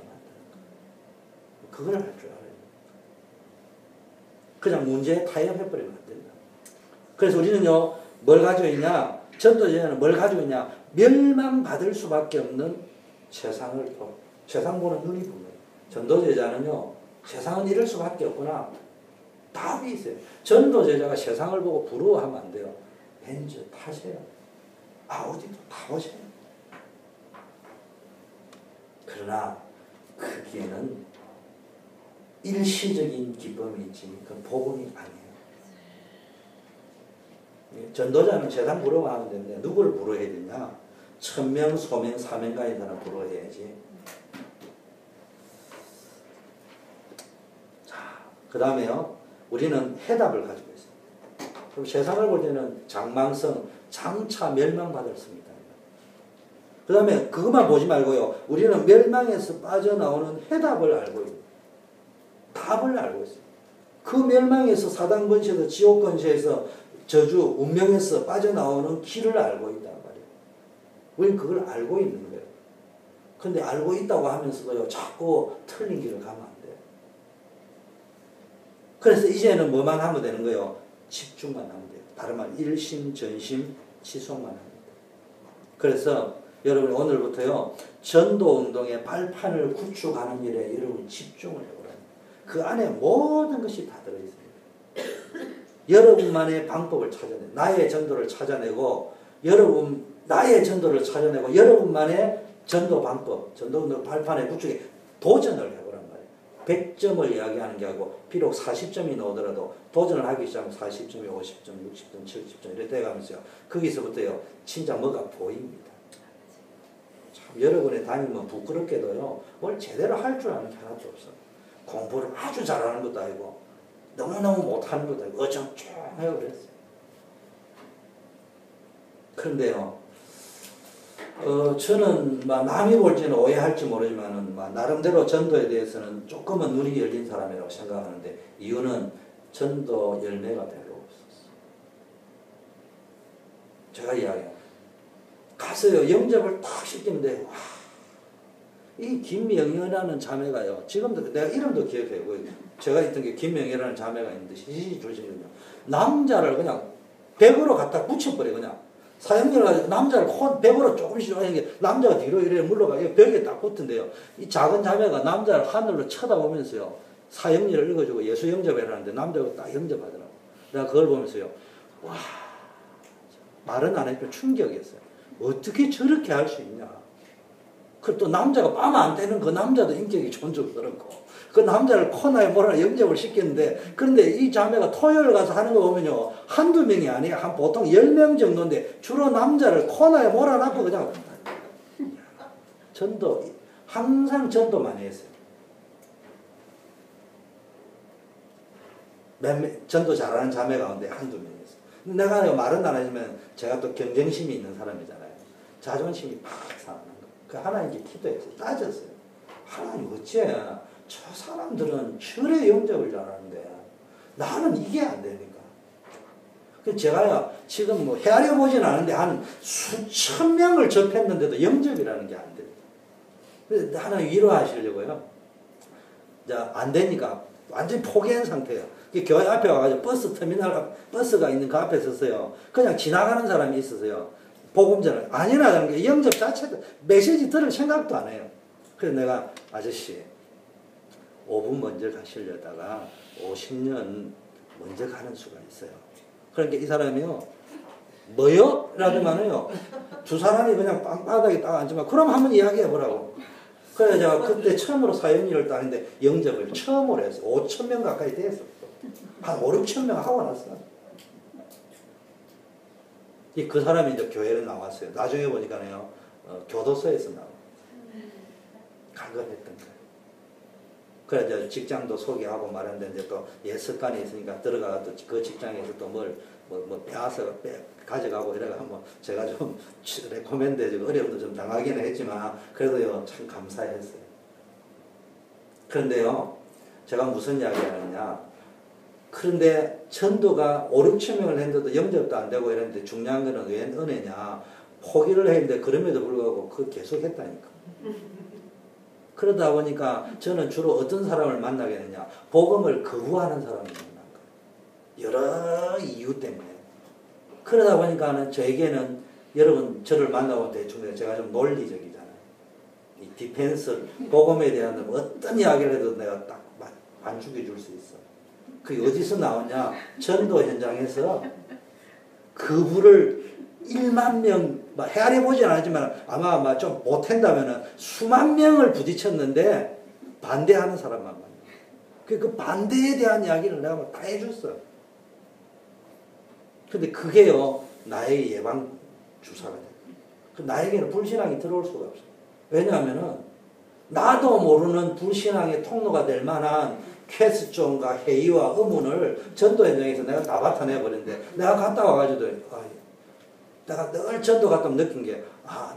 거예요. 그걸 할 줄 알아요. 그냥 문제에 타협해버리면 안 된다. 그래서 우리는요 뭘 가지고 있냐, 전도제자는 뭘 가지고 있냐, 멸망받을 수밖에 없는 세상을 세상 보는 눈이 분명해요. 전도제자는요 세상은 이럴 수밖에 없구나 답이 있어요. 전도제자가 세상을 보고 부러워하면 안 돼요. 벤츠 타세요. 아우디도 타보세요. 그러나 거기에는 일시적인 기쁨이 있지 그건 복음이 아니에요. 전도자는 세상 부러워하면 되는데 누구를 부러워해야 되냐? 천명, 소명, 사명가인 사람 부러워해야지. 자, 그 다음에요. 우리는 해답을 가지고 있어요. 그럼 세상을 볼 때는 장망성, 장차 멸망받았습니다. 그 다음에 그것만 보지 말고요. 우리는 멸망에서 빠져나오는 해답을 알고 있어요. 답을 알고 있어요. 그 멸망에서 사단 권세에서 지옥 권세에서 저주, 운명에서 빠져나오는 길을 알고 있단 말이에요. 우리는 그걸 알고 있는 거예요. 근데 알고 있다고 하면서도요, 자꾸 틀린 길을 가면 안 돼요. 그래서 이제는 뭐만 하면 되는 거예요? 집중만 하면 돼요. 다른 말, 일심, 전심, 지속만 합니다. 그래서 여러분 오늘부터요, 전도운동의 발판을 구축하는 일에 여러분 집중을 해보라는 그 안에 모든 것이 다 들어있습니다. 여러분만의 방법을 찾아내, 나의 전도를 찾아내고, 나의 전도를 찾아내고, 여러분만의 전도 방법, 전도운동 발판의 구축에 도전을 해보란 말이에요. 100점을 이야기하는 게 아니고, 비록 40점이 나오더라도 도전을 하기 시작하면 40점이 50점, 60점, 70점 이렇게 돼가면서요. 거기서부터요, 진짜 뭐가 보입니다. 참, 여러분의 다니면 부끄럽게도요, 뭘 제대로 할 줄 아는 게 하나도 없어요. 공부를 아주 잘하는 것도 아니고, 너무너무 못하는 것도 아니고, 어정쩡하고 그랬어요. 그런데요, 저는 남이 볼지는 오해할지 모르지만은 나름대로 전도에 대해서는 조금은 눈이 열린 사람이라고 생각하는데, 이유는 전도 열매가 별로 없었어요. 제가 이야기해요. 가서요, 영접을 탁 시키는데, 와, 이 김명현이라는 자매가요, 지금도 내가 이름도 기억해요. 제가 있던 게 김명현이라는 자매가 있는데, 시시 주시거든요. 남자를 그냥 벽으로 갖다 붙여버려, 그냥. 사형리를 가지고 남자를 벽으로 조금씩 남자가 뒤로 이래 물러가요. 벽에 딱 붙은데요. 이 작은 자매가 남자를 하늘로 쳐다보면서요, 사형리를 읽어주고 예수 영접을 하는데 남자가 딱 영접하더라고. 내가 그걸 보면서요, 와, 말은 안 했지만 충격이었어요. 어떻게 저렇게 할 수 있냐. 그리고 또 남자가 빠면 안 되는 그 남자도 인격이 촌스럽고, 그 남자를 코나에 뭐라 영접을 시켰는데, 그런데 이 자매가 토요일 가서 하는 거 보면요, 한두 명이 아니에요. 한 보통 10명 정도인데, 주로 남자를 코나에 몰아넣고 그냥, 전도, 항상 전도 많이 했어요. 전도 잘하는 자매 가운데 한두 명이었어요. 내가 말은 안 하지만, 제가 또 경쟁심이 있는 사람이잖아요. 자존심이 팍 상하는 거. 그 하나님께 기도했어요. 따졌어요. 하나님 어째 저 사람들은 철의 영접을 잘하는데 나는 이게 안 되니까. 그래서 제가요, 지금 뭐 헤아려 보진 않은데 한 수천 명을 접했는데도 영접이라는 게 안 돼요. 그래서 하나님 위로하시려고요. 자, 안 되니까 완전히 포기한 상태예요. 교회 앞에 와가지고 버스가 있는 그 앞에 섰어요. 그냥 지나가는 사람이 있었어요. 복음전을 아니라는 게 영접 자체도 메시지 들을 생각도 안 해요. 그래서 내가, 아저씨 5분 먼저 가시려다가 50년 먼저 가는 수가 있어요. 그러니까 이 사람이요, 뭐요? 라더만은요, 두 사람이 그냥 땅바닥에 딱 앉으면 그럼 한번 이야기해 보라고. 그래서 제가 그때 처음으로 사형리를 따는데 영접을 처음으로 했어요. 5,000명 가까이 됐었어. 한 5, 6천 명 하고 났어요. 그 사람이 이제 교회를 나왔어요. 나중에 보니까요, 교도소에서 나와. 강건했던 거예요. 그래서 직장도 소개하고 말했는데 또 옛 습관이 있으니까 들어가서 그 직장에서 또 뭘 빼앗아 가져가고 이래가 뭐 제가 좀 레코멘드 어려움도 좀 당하기는 했지만 그래도요, 참 감사했어요. 그런데요, 제가 무슨 이야기를 하느냐. 그런데 전도가 5, 6천 명을 했는데도 영접도 안 되고 이랬는데 중요한 거는 왜 은혜냐. 포기를 했는데 그럼에도 불구하고 그걸 계속 했다니까. 그러다 보니까 저는 주로 어떤 사람을 만나게 되냐. 복음을 거부하는 사람을 만난 거예요. 여러 이유 때문에. 그러다 보니까는 저에게는, 여러분 저를 만나고 대충 제가 좀 논리적이잖아요. 이 디펜스, 복음에 대한 어떤 이야기를 해도 내가 딱 반죽해 줄 수 있어. 그게 어디서 나오냐. 전도 현장에서 그분을 1만 명, 헤아려 보진 않았지만 아마 좀 못한다면은 수만 명을 부딪혔는데 반대하는 사람만 만나. 그 반대에 대한 이야기를 내가 다 해줬어. 근데 그게요, 나의 예방 주사가 돼요. 나에게는 불신앙이 들어올 수가 없어요. 왜냐하면은, 나도 모르는 불신앙의 통로가 될 만한 퀘스천과 회의와 의문을 전도 현장에서 내가 다 받아내 버렸는데, 내가 갔다 와가지고, 내가 늘 전도 갔다 오면 느낀 게,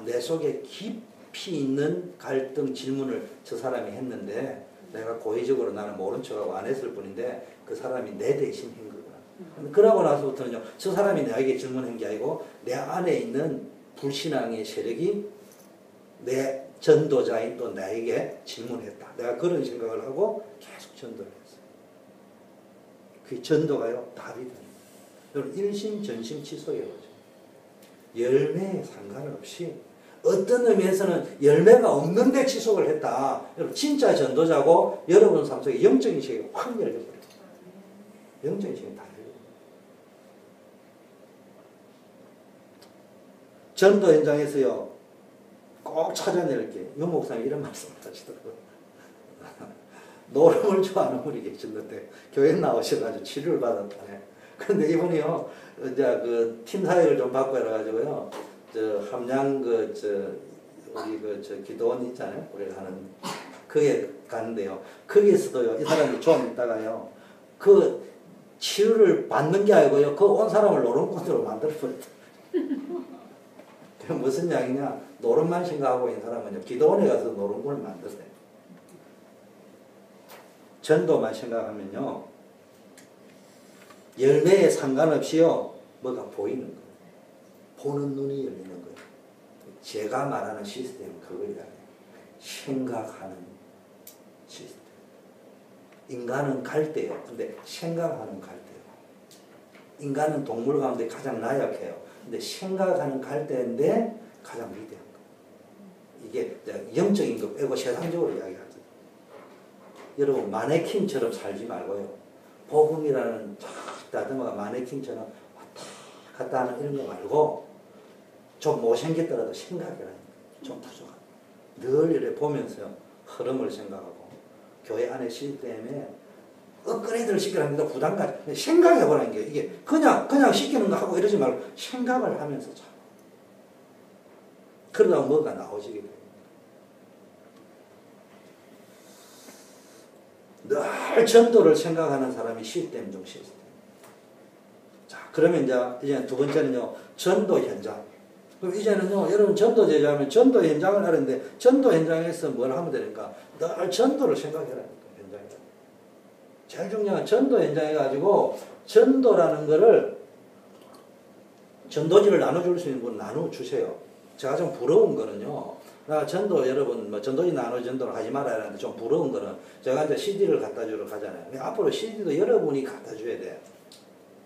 내 속에 깊이 있는 갈등 질문을 저 사람이 했는데, 내가 고의적으로 나는 모른 척하고 안 했을 뿐인데, 그 사람이 내 대신 한 거구나. 그러고 나서부터는요, 저 사람이 나에게 질문한 게 아니고, 내 안에 있는 불신앙의 세력이 내 전도자인 또 나에게 질문했다. 내가 그런 생각을 하고 계속 전도를 했어요. 그 전도가요, 답이 됩니다. 여러분, 일심전심치속의 거죠. 열매에 상관없이 어떤 의미에서는 열매가 없는데 치속을 했다. 여러분, 진짜 전도자고 여러분 삶 속에 영적인 시각이 확 열려버려요. 영적인 시각이 다 열려요. 전도 현장에서요, 꼭 찾아낼 게, 유 목사님 이런 말씀을 하시더라고요. 노름을 좋아하는 분이 계셨는데, 교회 나오셔가지고 치료를 받았다네. 근데 이분이요, 이제 그 팀 사역을 좀 받고 해가지고요, 함양 우리 기도원 있잖아요. 우리가 하는, 그게 가는데요. 거기에서도요, 이 사람이 좀 있다가요, 그 치료를 받는 게 아니고요, 그 온 사람을 노름꾼으로 만들어버렸다. 무슨 이야기냐? 노름만 생각하고 있는 사람은요, 기도원에 가서 노름꾼을 만드세요. 전도만 생각하면요, 열매에 상관없이요, 뭐가 보이는 거예요. 보는 눈이 열리는 거예요. 제가 말하는 시스템은 그거예요. 생각하는 시스템. 인간은 갈대요. 근데 생각하는 갈대요. 인간은 동물 가운데 가장 나약해요. 근데 생각하는 갈대인데 가장 위대한 거. 이게 영적인 거 빼고 세상적으로 이야기하죠. 여러분, 마네킹처럼 살지 말고요. 복음이라는 다듬어가 마네킹처럼 왔다 갔다 하는 이런 거 말고, 좀 못생겼더라도 생각이라는 거. 좀 부족한. 늘 이렇게 보면서요, 흐름을 생각하고, 교회 안에 시스템에 업그레이드를 시키라는 게 부담까지 생각해보라는 게, 이게 그냥 시키는 거 하고 이러지 말고 생각을 하면서 참. 그러다 뭐가 나오지게 됩니다. 늘 전도를 생각하는 사람이 시스템 중 시스템. 자, 그러면 이제 두 번째는요, 전도 현장. 그럼 이제는요, 여러분 전도 제자하면 전도 현장을 하는데, 전도 현장에서 뭘 하면 되니까 늘 전도를 생각해라. 제일 중요한 전도 현장에 가지고 전도라는 거를, 전도지를 나눠줄 수 있는 분 나눠주세요. 제가 좀 부러운 거는요, 전도 여러분 전도지 나눠 전도를 하지 말아야 하는데 좀 부러운 거는, 제가 이제 CD를 갖다 주러 가잖아요. 앞으로 CD도 여러분이 갖다 줘야 돼.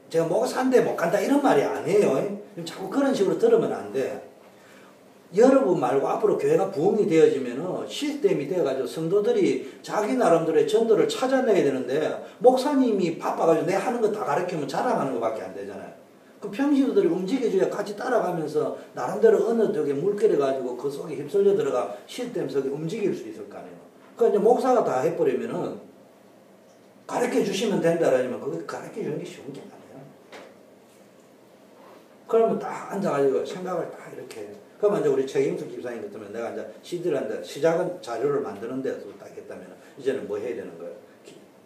제가 목사인데 못 간다 이런 말이 아니에요. 자꾸 그런 식으로 들으면 안 돼. 여러분 말고 앞으로 교회가 부흥이 되어지면은 시스템이 되어가지고 성도들이 자기 나름대로의 전도를 찾아내야 되는데, 목사님이 바빠가지고 내 하는 거 다 가르치면 자랑하는 것밖에 안 되잖아요. 그 평신도들이 움직여줘야 같이 따라가면서 나름대로 어느 쪽에 물결해가지고 그 속에 휩쓸려 들어가 시스템 속에 움직일 수 있을 거 아니에요. 그러니까 이제 목사가 다 해버리면은 가르쳐 주시면 된다라면 그거 가르쳐 주는 게 쉬운 게 아니에요. 그러면 딱 앉아가지고 생각을 딱 이렇게 해요. 그러면 이제 우리 최경숙 집사님 같으면 내가 이제 CD를 한다, 시작은 자료를 만드는 데서 딱 했다면 이제는 뭐 해야 되는 거예요?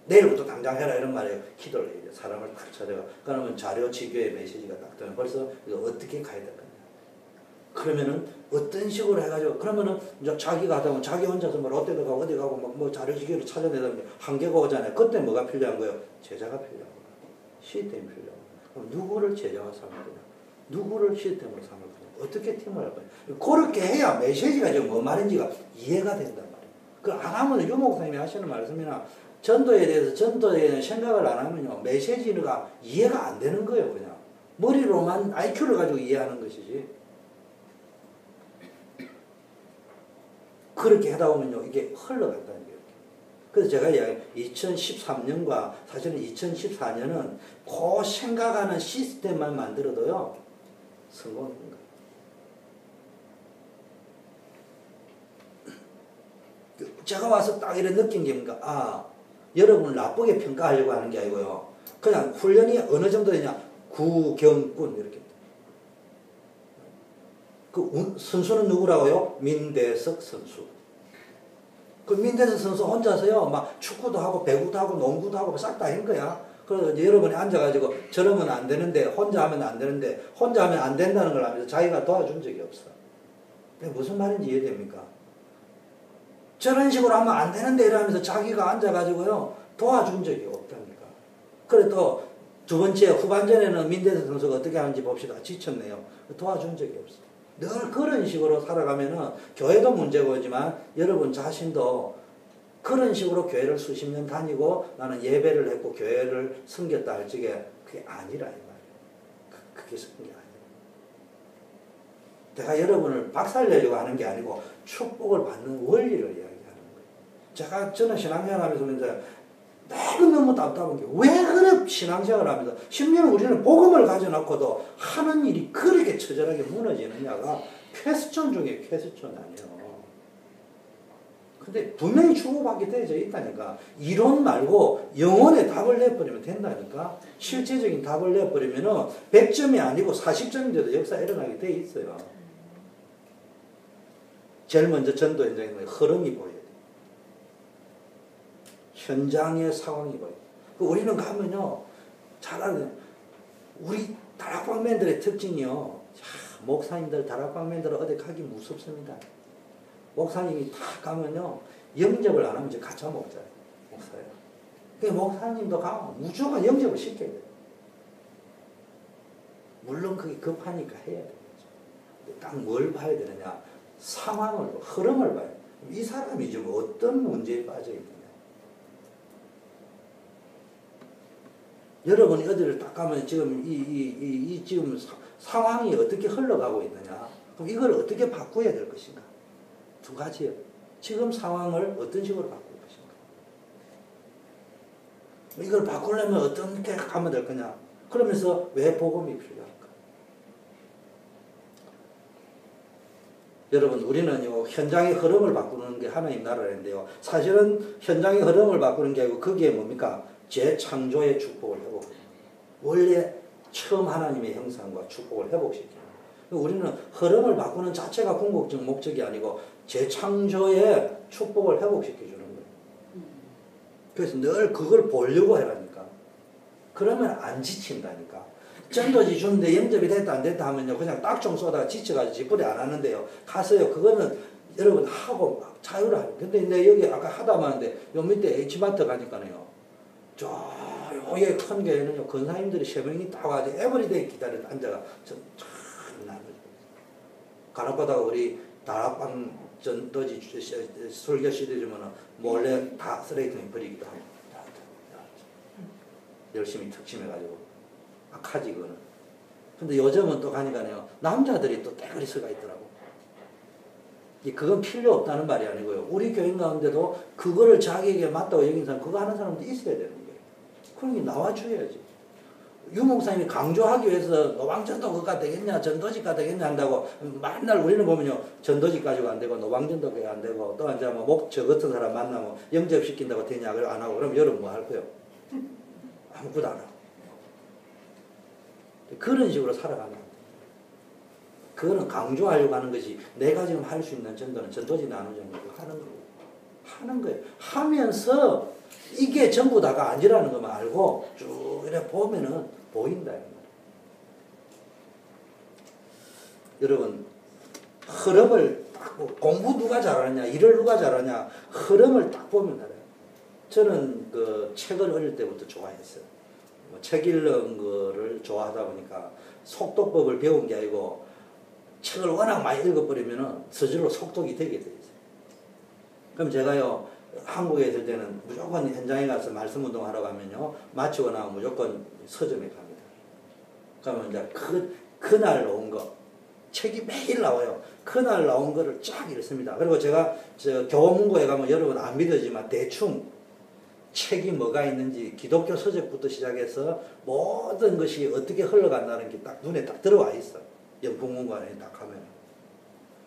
내일부터 당장 해라 이런 말이에요. 기도를 해야 돼요. 사람을 딱 찾아가. 그러면 자료 지교의 메시지가 딱 되면 벌써 이거 어떻게 가야 될 거냐. 그러면은 어떤 식으로 해가지고, 그러면은 이제 자기가 하다 보면 자기 혼자서 뭐 롯데도 가고 어디 가고 뭐 자료 지교를 찾아내다 보면 한계가 오잖아요. 그때 뭐가 필요한 거예요? 제자가 필요한 거예요. 시스템이 필요한 거예요. 그럼 누구를 제자가 삼을 거냐? 누구를 시스템으로 삼을 거냐? 어떻게 팀을 할 거냐? 그렇게 해야 메시지가 지금 뭐 말인지가 이해가 된단 말이에요. 그 안 하면 유 목사님이 하시는 말씀이나 전도에 대해서 전도에 대한 생각을 안 하면요, 메시지가 이해가 안 되는 거예요. 그냥 머리로만 IQ를 가지고 이해하는 것이지. 그렇게 하다 보면요, 이게 흘러간다는 거예요. 그래서 제가 2013년과 사실은 2014년은 그 생각하는 시스템만 만들어도요, 성공인 거예요. 제가 와서 딱 이런 느낀 게 뭔가, 여러분을 나쁘게 평가하려고 하는 게 아니고요. 그냥 훈련이 어느 정도 되냐, 구경꾼 이렇게. 그 선수는 누구라고요? 민대석 선수. 그 민대석 선수 혼자서요, 막 축구도 하고 배구도 하고 농구도 하고 싹 다 한 거야. 그래서 여러분이 앉아가지고 저러면 안 되는데, 혼자 하면 안 되는데, 혼자 하면 안 된다는 걸 알면서 자기가 도와준 적이 없어. 무슨 말인지 이해됩니까? 저런 식으로 하면 안 되는데 이러면서 자기가 앉아가지고요, 도와준 적이 없다니까. 그래 또 두 번째 후반전에는 민대석 선수가 어떻게 하는지 봅시다. 지쳤네요. 도와준 적이 없어. 늘 그런 식으로 살아가면은 교회도 문제고지만 여러분 자신도 그런 식으로 교회를 수십 년 다니고 나는 예배를 했고 교회를 섬겼다 할 적에 그게 아니라 이 말이에요. 그게 섬긴 게 아니에요. 내가 여러분을 박살내려고 하는 게 아니고 축복을 받는 원리를 이야기하는 거예요. 저는 신앙생활 하면서 이제 매번 너무 답답한 게 왜 그래 신앙생활 하면서 심지어는 우리는 복음을 가져놓고도 하는 일이 그렇게 처절하게 무너지느냐가 퀘스천 중에 퀘스천 아니에요. 근데 분명히 축복받게 되어져 있다니까. 이론 말고 영혼의 답을 내버리면 된다니까. 실제적인 답을 내버리면은 100점이 아니고 40점인데도 역사가 일어나게 돼 있어요. 제일 먼저 전도 현장에 흐름이 보여야 돼. 현장의 상황이 보여요. 우리는 가면요, 잘 알아요. 우리 다락방맨들의 특징이요. 목사님들, 다락방맨들은 어디 가기 무섭습니다. 목사님이 다 가면요, 영접을 안 하면 이제 가짜 목사예요. 그 목사님도 가면 무조건 영접을 시켜야 돼요. 물론 그게 급하니까 해야 되겠죠. 딱 뭘 봐야 되느냐? 상황을, 흐름을 봐요. 이 사람이 지금 어떤 문제에 빠져 있느냐. 여러분이 어디를 딱 가면 지금 지금 상황이 어떻게 흘러가고 있느냐. 그럼 이걸 어떻게 바꿔야 될 것인가? 두 가지요. 지금 상황을 어떤 식으로 바꿀 것인가. 이걸 바꾸려면 어떻게 가면 될 거냐. 그러면서 왜 복음이 필요할까? 여러분 우리는요 현장의 흐름을 바꾸는 게 하나님 나라인데요. 사실은 현장의 흐름을 바꾸는 게 아니고 그게 뭡니까? 재창조의 축복을 회복해요. 원래 처음 하나님의 형상과 축복을 회복시켜요. 우리는 흐름을 바꾸는 자체가 궁극적 목적이 아니고 재창조의 축복을 회복시켜주는 거예요. 그래서 늘 그걸 보려고 해라니까. 그러면 안 지친다니까. 전도지 주는데 영접이 됐다 안 됐다 하면요 그냥 딱좀 쏘다가 지쳐가지고 지푸리 안 하는데요. 가서요 그거는 여러분 하고 막 자유를 하요. 근데 내 여기 아까 하다 마는데 요 밑에 H마트 가니까요. 저 요게 큰 교회는요 권사님들이 3명이 딱 와서 에브리데이 기다려 앉아가 참 나는 간혹가다가 우리 다락방 전도지 설교 시대주면은 몰래 다 쓰레기통에 버리기도 하고 열심히 특심해가지고 악하지 그거는. 근데 요즘은 또 가니까요 남자들이 또 떼거리 서가 있더라고. 그건 필요 없다는 말이 아니고요. 우리 교인 가운데도 그거를 자기에게 맞다고 여기는 사람 그거 하는 사람도 있어야 되는 거예요. 그러니 나와줘야지. 유목사님이 강조하기 위해서 노방전도 그가 되겠냐 전도지가 되겠냐 한다고 맨날 우리는 보면요 전도지 가지고 안 되고 노방전도가 안 되고 또 이제 뭐 저 같은 사람 만나면 영접시킨다고 되냐 그걸 안 하고 그럼 여러분 뭐 할 거예요? 아무것도 안 하고 그런 식으로 살아가면 그거는 강조하려고 하는 것이 내가 지금 할 수 있는 전도는 전도지 나누는 정도로 하는 거예요. 하면서 이게 전부 다가 아니라는 것만 알고 쭉 이렇게 보면은 보인다. 여러분 흐름을 딱 공부 누가 잘하냐 일을 누가 잘하냐 흐름을 딱 보면 알아요. 저는 그 책을 어릴 때부터 좋아했어요. 책 읽는 거를 좋아하다 보니까 속독법을 배운 게 아니고 책을 워낙 많이 읽어버리면은 서질로 속독이 되게 돼 있어요. 그럼 제가요 한국에 있을 때는 무조건 현장에 가서 말씀 운동하러 가면요 마치고 나면 무조건 서점에 갑니다. 그러면 이제 그날 나온 거 책이 매일 나와요. 그날 나온 거를 쫙 읽습니다. 그리고 제가 저 교보문고에 가면 여러분 안 믿어지만 대충 책이 뭐가 있는지 기독교 서적부터 시작해서 모든 것이 어떻게 흘러간다는 게 딱 눈에 딱 들어와 있어. 영풍문고에 딱 하면.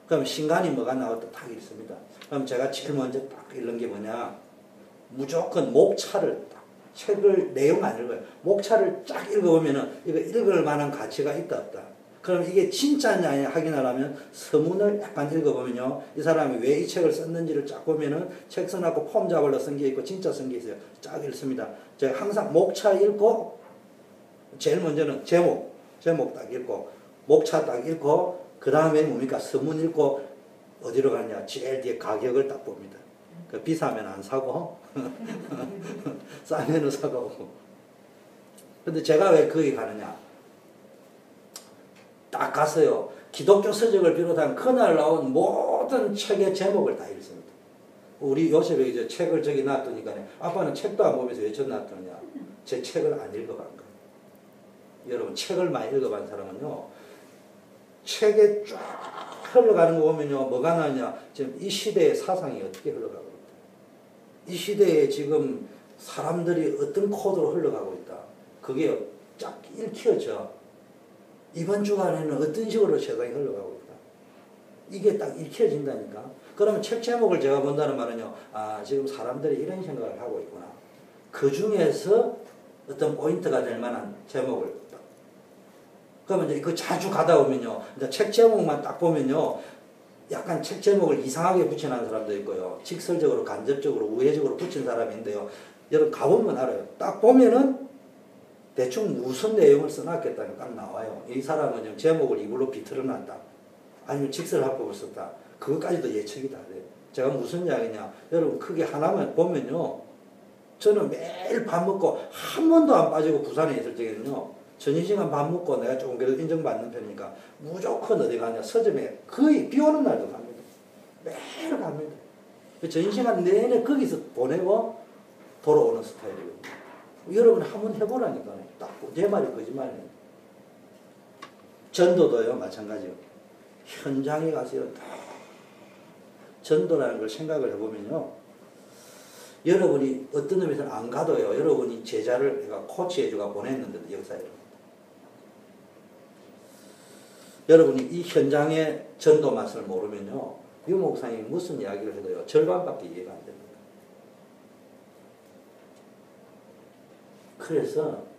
그럼 신간이 뭐가 나왔다 딱 읽습니다. 그럼 제가 제일 먼저 딱 읽는 게 뭐냐. 무조건 목차를 딱 책을 내용 안 읽어요. 목차를 쫙 읽어보면은 이거 읽을 만한 가치가 있다 없다. 그럼 이게 진짜냐 아니냐 확인하려면 서문을 약간 읽어보면요. 이 사람이 왜 이 책을 썼는지를 쫙 보면은 책 써놨고 폼 잡으러 쓴 게 있고 진짜 쓴 게 있어요. 쫙 읽습니다. 제가 항상 목차 읽고 제일 먼저는 제목 딱 읽고 목차 딱 읽고 그 다음에 뭡니까 서문 읽고 어디로 가냐 제일 뒤에 가격을 딱 봅니다. 그 비싸면 안 사고 싸면은 사고. 근데 제가 왜 거기 가느냐 딱 갔어요. 기독교 서적을 비롯한 그날 나온 모든 책의 제목을 다 읽습니다. 우리 요셉이 이제 책을 저기 놔두니까 아빠는 책도 안 보면서 왜 저 놔두느냐. 제 책을 안 읽어간 거예요. 여러분 책을 많이 읽어본 사람은요. 책에 쫙 흘러가는 거 보면요. 뭐가 나냐. 지금 이 시대의 사상이 어떻게 흘러가고 있다. 이 시대에 지금 사람들이 어떤 코드로 흘러가고 있다. 그게 쫙 읽혀져. 이번 주간에는 어떤 식으로 세상이 흘러가고 있다. 이게 딱 읽혀진다니까. 그러면 책 제목을 제가 본다는 말은요. 아, 지금 사람들이 이런 생각을 하고 있구나. 그 중에서 어떤 포인트가 될 만한 제목을 딱. 그러면 이제 그 자주 가다 보면요. 이제 책 제목만 딱 보면요. 약간 책 제목을 이상하게 붙여놓은 사람도 있고요. 직설적으로, 간접적으로, 우회적으로 붙인 사람인데요. 여러분 가보면 알아요. 딱 보면은 대충 무슨 내용을 써놨겠다는 딱 나와요. 이 사람은 좀 제목을 이걸로 비틀어놨다. 아니면 직설합법을 썼다. 그것까지도 예측이 다 돼요. 제가 무슨 이야기냐. 여러분 크게 하나만 보면요. 저는 매일 밥 먹고 한 번도 안 빠지고 부산에 있을 적에는요. 점심시간 밥 먹고 내가 조금 그래도 인정받는 편이니까 무조건 어디 가냐. 서점에 거의 비 오는 날도 갑니다. 매일 갑니다. 점심시간 내내 거기서 보내고 돌아오는 스타일이거든요. 여러분 한번 해보라니까요. 딱 내 말이 거짓말이에요. 전도도요 마찬가지요. 현장에 가서요. 전도라는 걸 생각을 해보면요. 여러분이 어떤 의미에서는 안 가도요. 여러분이 제자를 내가 코치해주가 보냈는데도 역사에 여러분이 이 현장의 전도 맛을 모르면요. 유 목사님이 무슨 이야기를 해도요. 절반밖에 이해가 안 됩니다. 그래서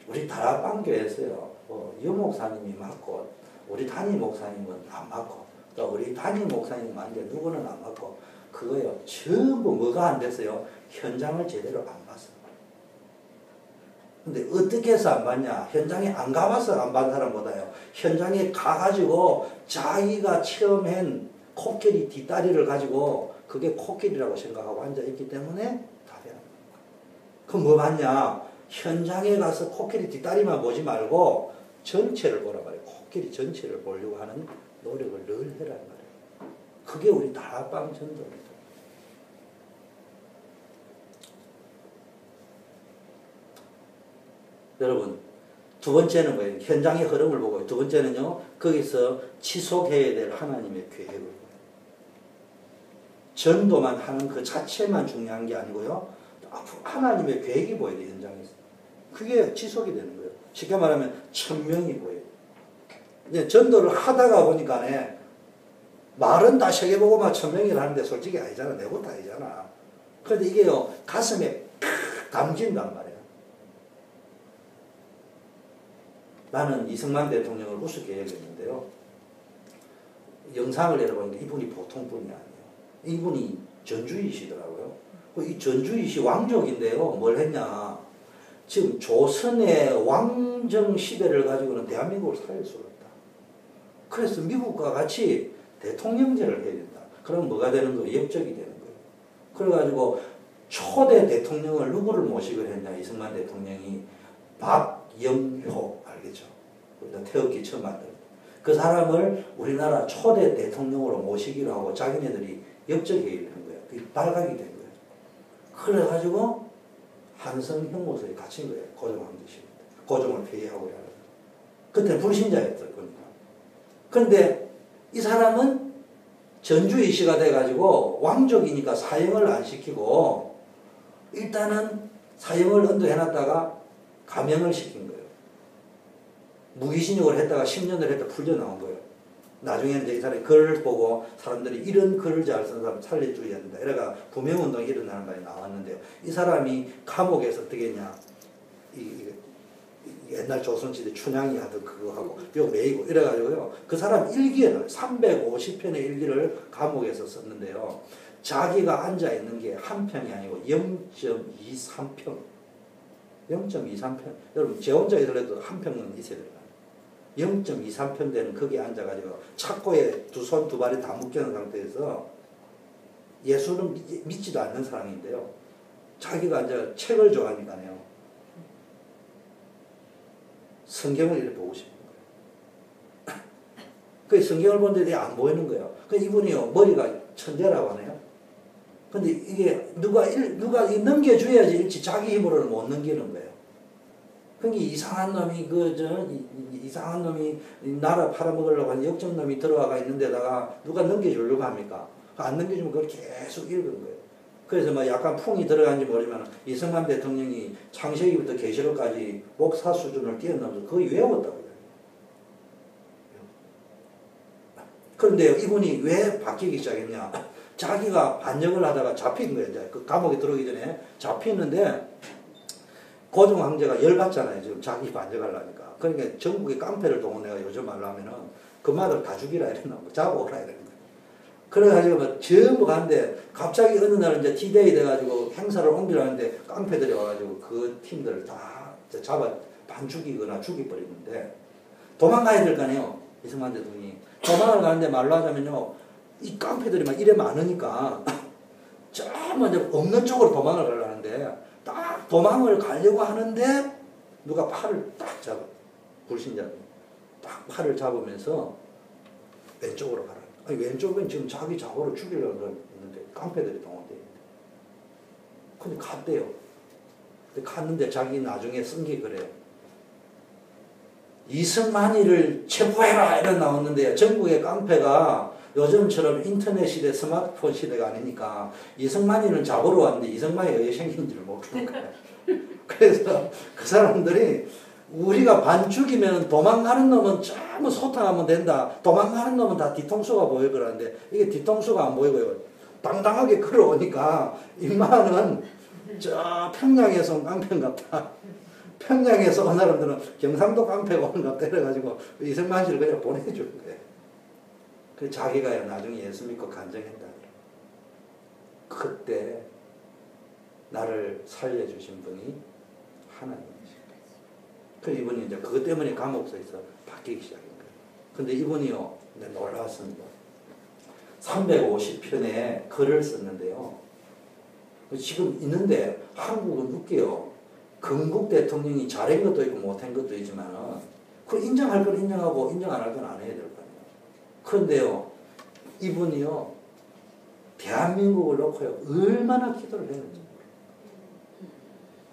우리 다락방교에서요. 유 목사님이 맞고 우리 담임 목사님은 안 맞고 또 우리 담임 목사님 맞는데 누구는 안 맞고 그거요. 전부 뭐가 안 됐어요? 현장을 제대로 안 봤어요. 근데 어떻게 해서 안 봤냐? 현장에 안 가봐서 안 본 사람보다요. 현장에 가가지고 자기가 체험한 코끼리 뒷다리를 가지고 그게 코끼리라고 생각하고 앉아있기 때문에 답이 안 나요. 그럼 뭐 봤냐? 현장에 가서 코끼리 뒷다리만 보지 말고 전체를 보라 말이에요. 코끼리 전체를 보려고 하는 노력을 늘 해라는 말이에요. 그게 우리 다락방 전도입니다. 여러분 두 번째는 뭐예요? 현장의 흐름을 보고 두 번째는요. 거기서 지속해야 될 하나님의 계획을 보고 전도만 하는 그 자체만 중요한 게 아니고요. 하나님의 계획이 보여야 돼요. 현장에서. 그게 지속이 되는 거예요. 쉽게 말하면 1000명이 보여요. 이제 전도를 하다가 보니까 말은 다 세계보고 막 1000명이라 하는데 솔직히 아니잖아. 내 것도 아니잖아. 그런데 이게요. 가슴에 팍 담긴단 말이에요. 나는 이승만 대통령을 우습게 얘기했는데요. 영상을 내려보니까 이분이 보통 분이 아니에요. 이분이 전주이시더라고요. 이 전주이시 왕족인데요. 뭘 했냐. 지금 조선의 왕정 시대를 가지고는 대한민국을 살릴 수가 없다. 그래서 미국과 같이 대통령제를 해야 된다. 그럼 뭐가 되는 거예요? 역적이 되는 거예요. 그래가지고 초대 대통령을 누구를 모시고 했냐. 이승만 대통령이 박영효 알겠죠? 우리가 태극기 처음 만든 그 사람을 우리나라 초대 대통령으로 모시기로 하고 자기네들이 역적회의를 한 거예요. 그게 발각이 된 거예요. 그래가지고 한성 형무소에 갇힌 거예요. 고종황제시입니다. 고종을 폐위하고 하는. 그때 불신자였을 겁니다. 그런데 이 사람은 전주이시가 돼가지고 왕족이니까 사형을 안 시키고 일단은 사형을 언도해놨다가 감형을 시킨 거예요. 무기징역을 했다가 10년을 했다 풀려 나온 거예요. 나중에 이제 이 사람이 글을 보고 사람들이 이런 글을 잘 쓰는 사람 살려줘야 된다. 이래가 부명운동이 일어나는 말이 나왔는데요. 이 사람이 감옥에서 어떻게 했냐. 옛날 조선시대 춘향이 하던 그거 하고 요 메이고 이래가지고요. 그 사람 일기를 350편의 일기를 감옥에서 썼는데요. 자기가 앉아 있는 게 한 평이 아니고 0.23평. 0.23평. 여러분 제 혼자 있더라도 한 평은 있어야 돼요. 0.23평 되는 거기에 앉아가지고 착고에 두 손 두 발이 다 묶여있는 상태에서 예수는 믿지도 않는 사람인데요. 자기가 이제 책을 좋아하니까요. 성경을 이렇게 보고 싶은 거예요. 그 성경을 보는데 안 보이는 거예요. 그 이분이요 머리가 천재라고 하네요. 근데 이게 누가 넘겨줘야지 일찍 자기 힘으로는 못 넘기는 거예요. 그러니까 이상한 놈이 이상한 놈이 나라 팔아먹으려고 하는 역적 놈이 들어와가 있는데다가 누가 넘겨주려고 합니까? 안 넘겨주면 그걸 계속 읽은 거예요. 그래서 뭐 약간 풍이 들어간지 모르지만 이승만 대통령이 창세기부터 계시록까지 목사 수준을 뛰어넘어서 거의 외웠다고요. 그런데요, 이분이 왜 바뀌기 시작했냐? 자기가 반역을 하다가 잡힌 거예요. 이제 그 감옥에 들어오기 전에 잡히는데 고종 황제가 열받잖아요. 지금 자기 반역하려니까. 그러니까 전국의 깡패를 동원해가 요즘 말로 하면은 그 말을 다 죽이라 이랬나, 뭐 잡아오라 이랬나. 그래가지고 뭐 전부 가는데 갑자기 어느 날 이제 디데이 돼가지고 행사를 옮기라는데 깡패들이 와가지고 그 팀들을 다 잡아 반 죽이거나 죽여버리는데 도망가야 될 거 아니에요. 이승만 대통령이. 도망을 가는데 말로 하자면요. 이 깡패들이 막 이래 많으니까 저 먼저 없는 쪽으로 도망을 가려는데 딱 도망을 가려고 하는데 누가 팔을 딱 잡아. 불신자들이. 딱 팔을 잡으면서 왼쪽으로 가라. 아니, 왼쪽은 지금 자기 자고를 죽이려고 그러는데 깡패들이 동원되어 있는데. 근데 갔대요. 근데 갔는데 자기 나중에 쓴 게 그래요. 이승만이를 체포해라 이런 나왔는데요. 전국의 깡패가 요즘처럼 인터넷 시대, 스마트폰 시대가 아니니까 이승만이는 잡으러 왔는데 이승만이 왜 생긴지를 모르는 거예요. 그래서 그 사람들이 우리가 반 죽이면 도망가는 놈은 전부 소탕하면 된다. 도망가는 놈은 다 뒤통수가 보여 그러는데 이게 뒤통수가 안 보이고요. 당당하게 걸어오니까 인마는 저 평양에서 온 깡패 같다. 평양에서 온 사람들은 경상도 깡패가 오는 것 같다. 이래가지고 이승만 씨를 그냥 보내주는 거예요. 그래서 자기가 나중에 예수 믿고 간증했다. 그때 나를 살려주신 분이 하나님이십니다. 그 이분이 이제 그것 때문에 감옥소에서 바뀌기 시작한 거예요. 근데 이분이요, 놀라웠습니다. 350편의 글을 썼는데요. 지금 있는데 한국은 웃겨요. 건국 대통령이 잘한 것도 있고 못한 것도 있지만 그 인정할 건 인정하고 인정 안 할 건 안 해야 될 거 아니에요. 그런데요, 이분이요, 대한민국을 놓고요, 얼마나 기도를 했는지 모르겠어요.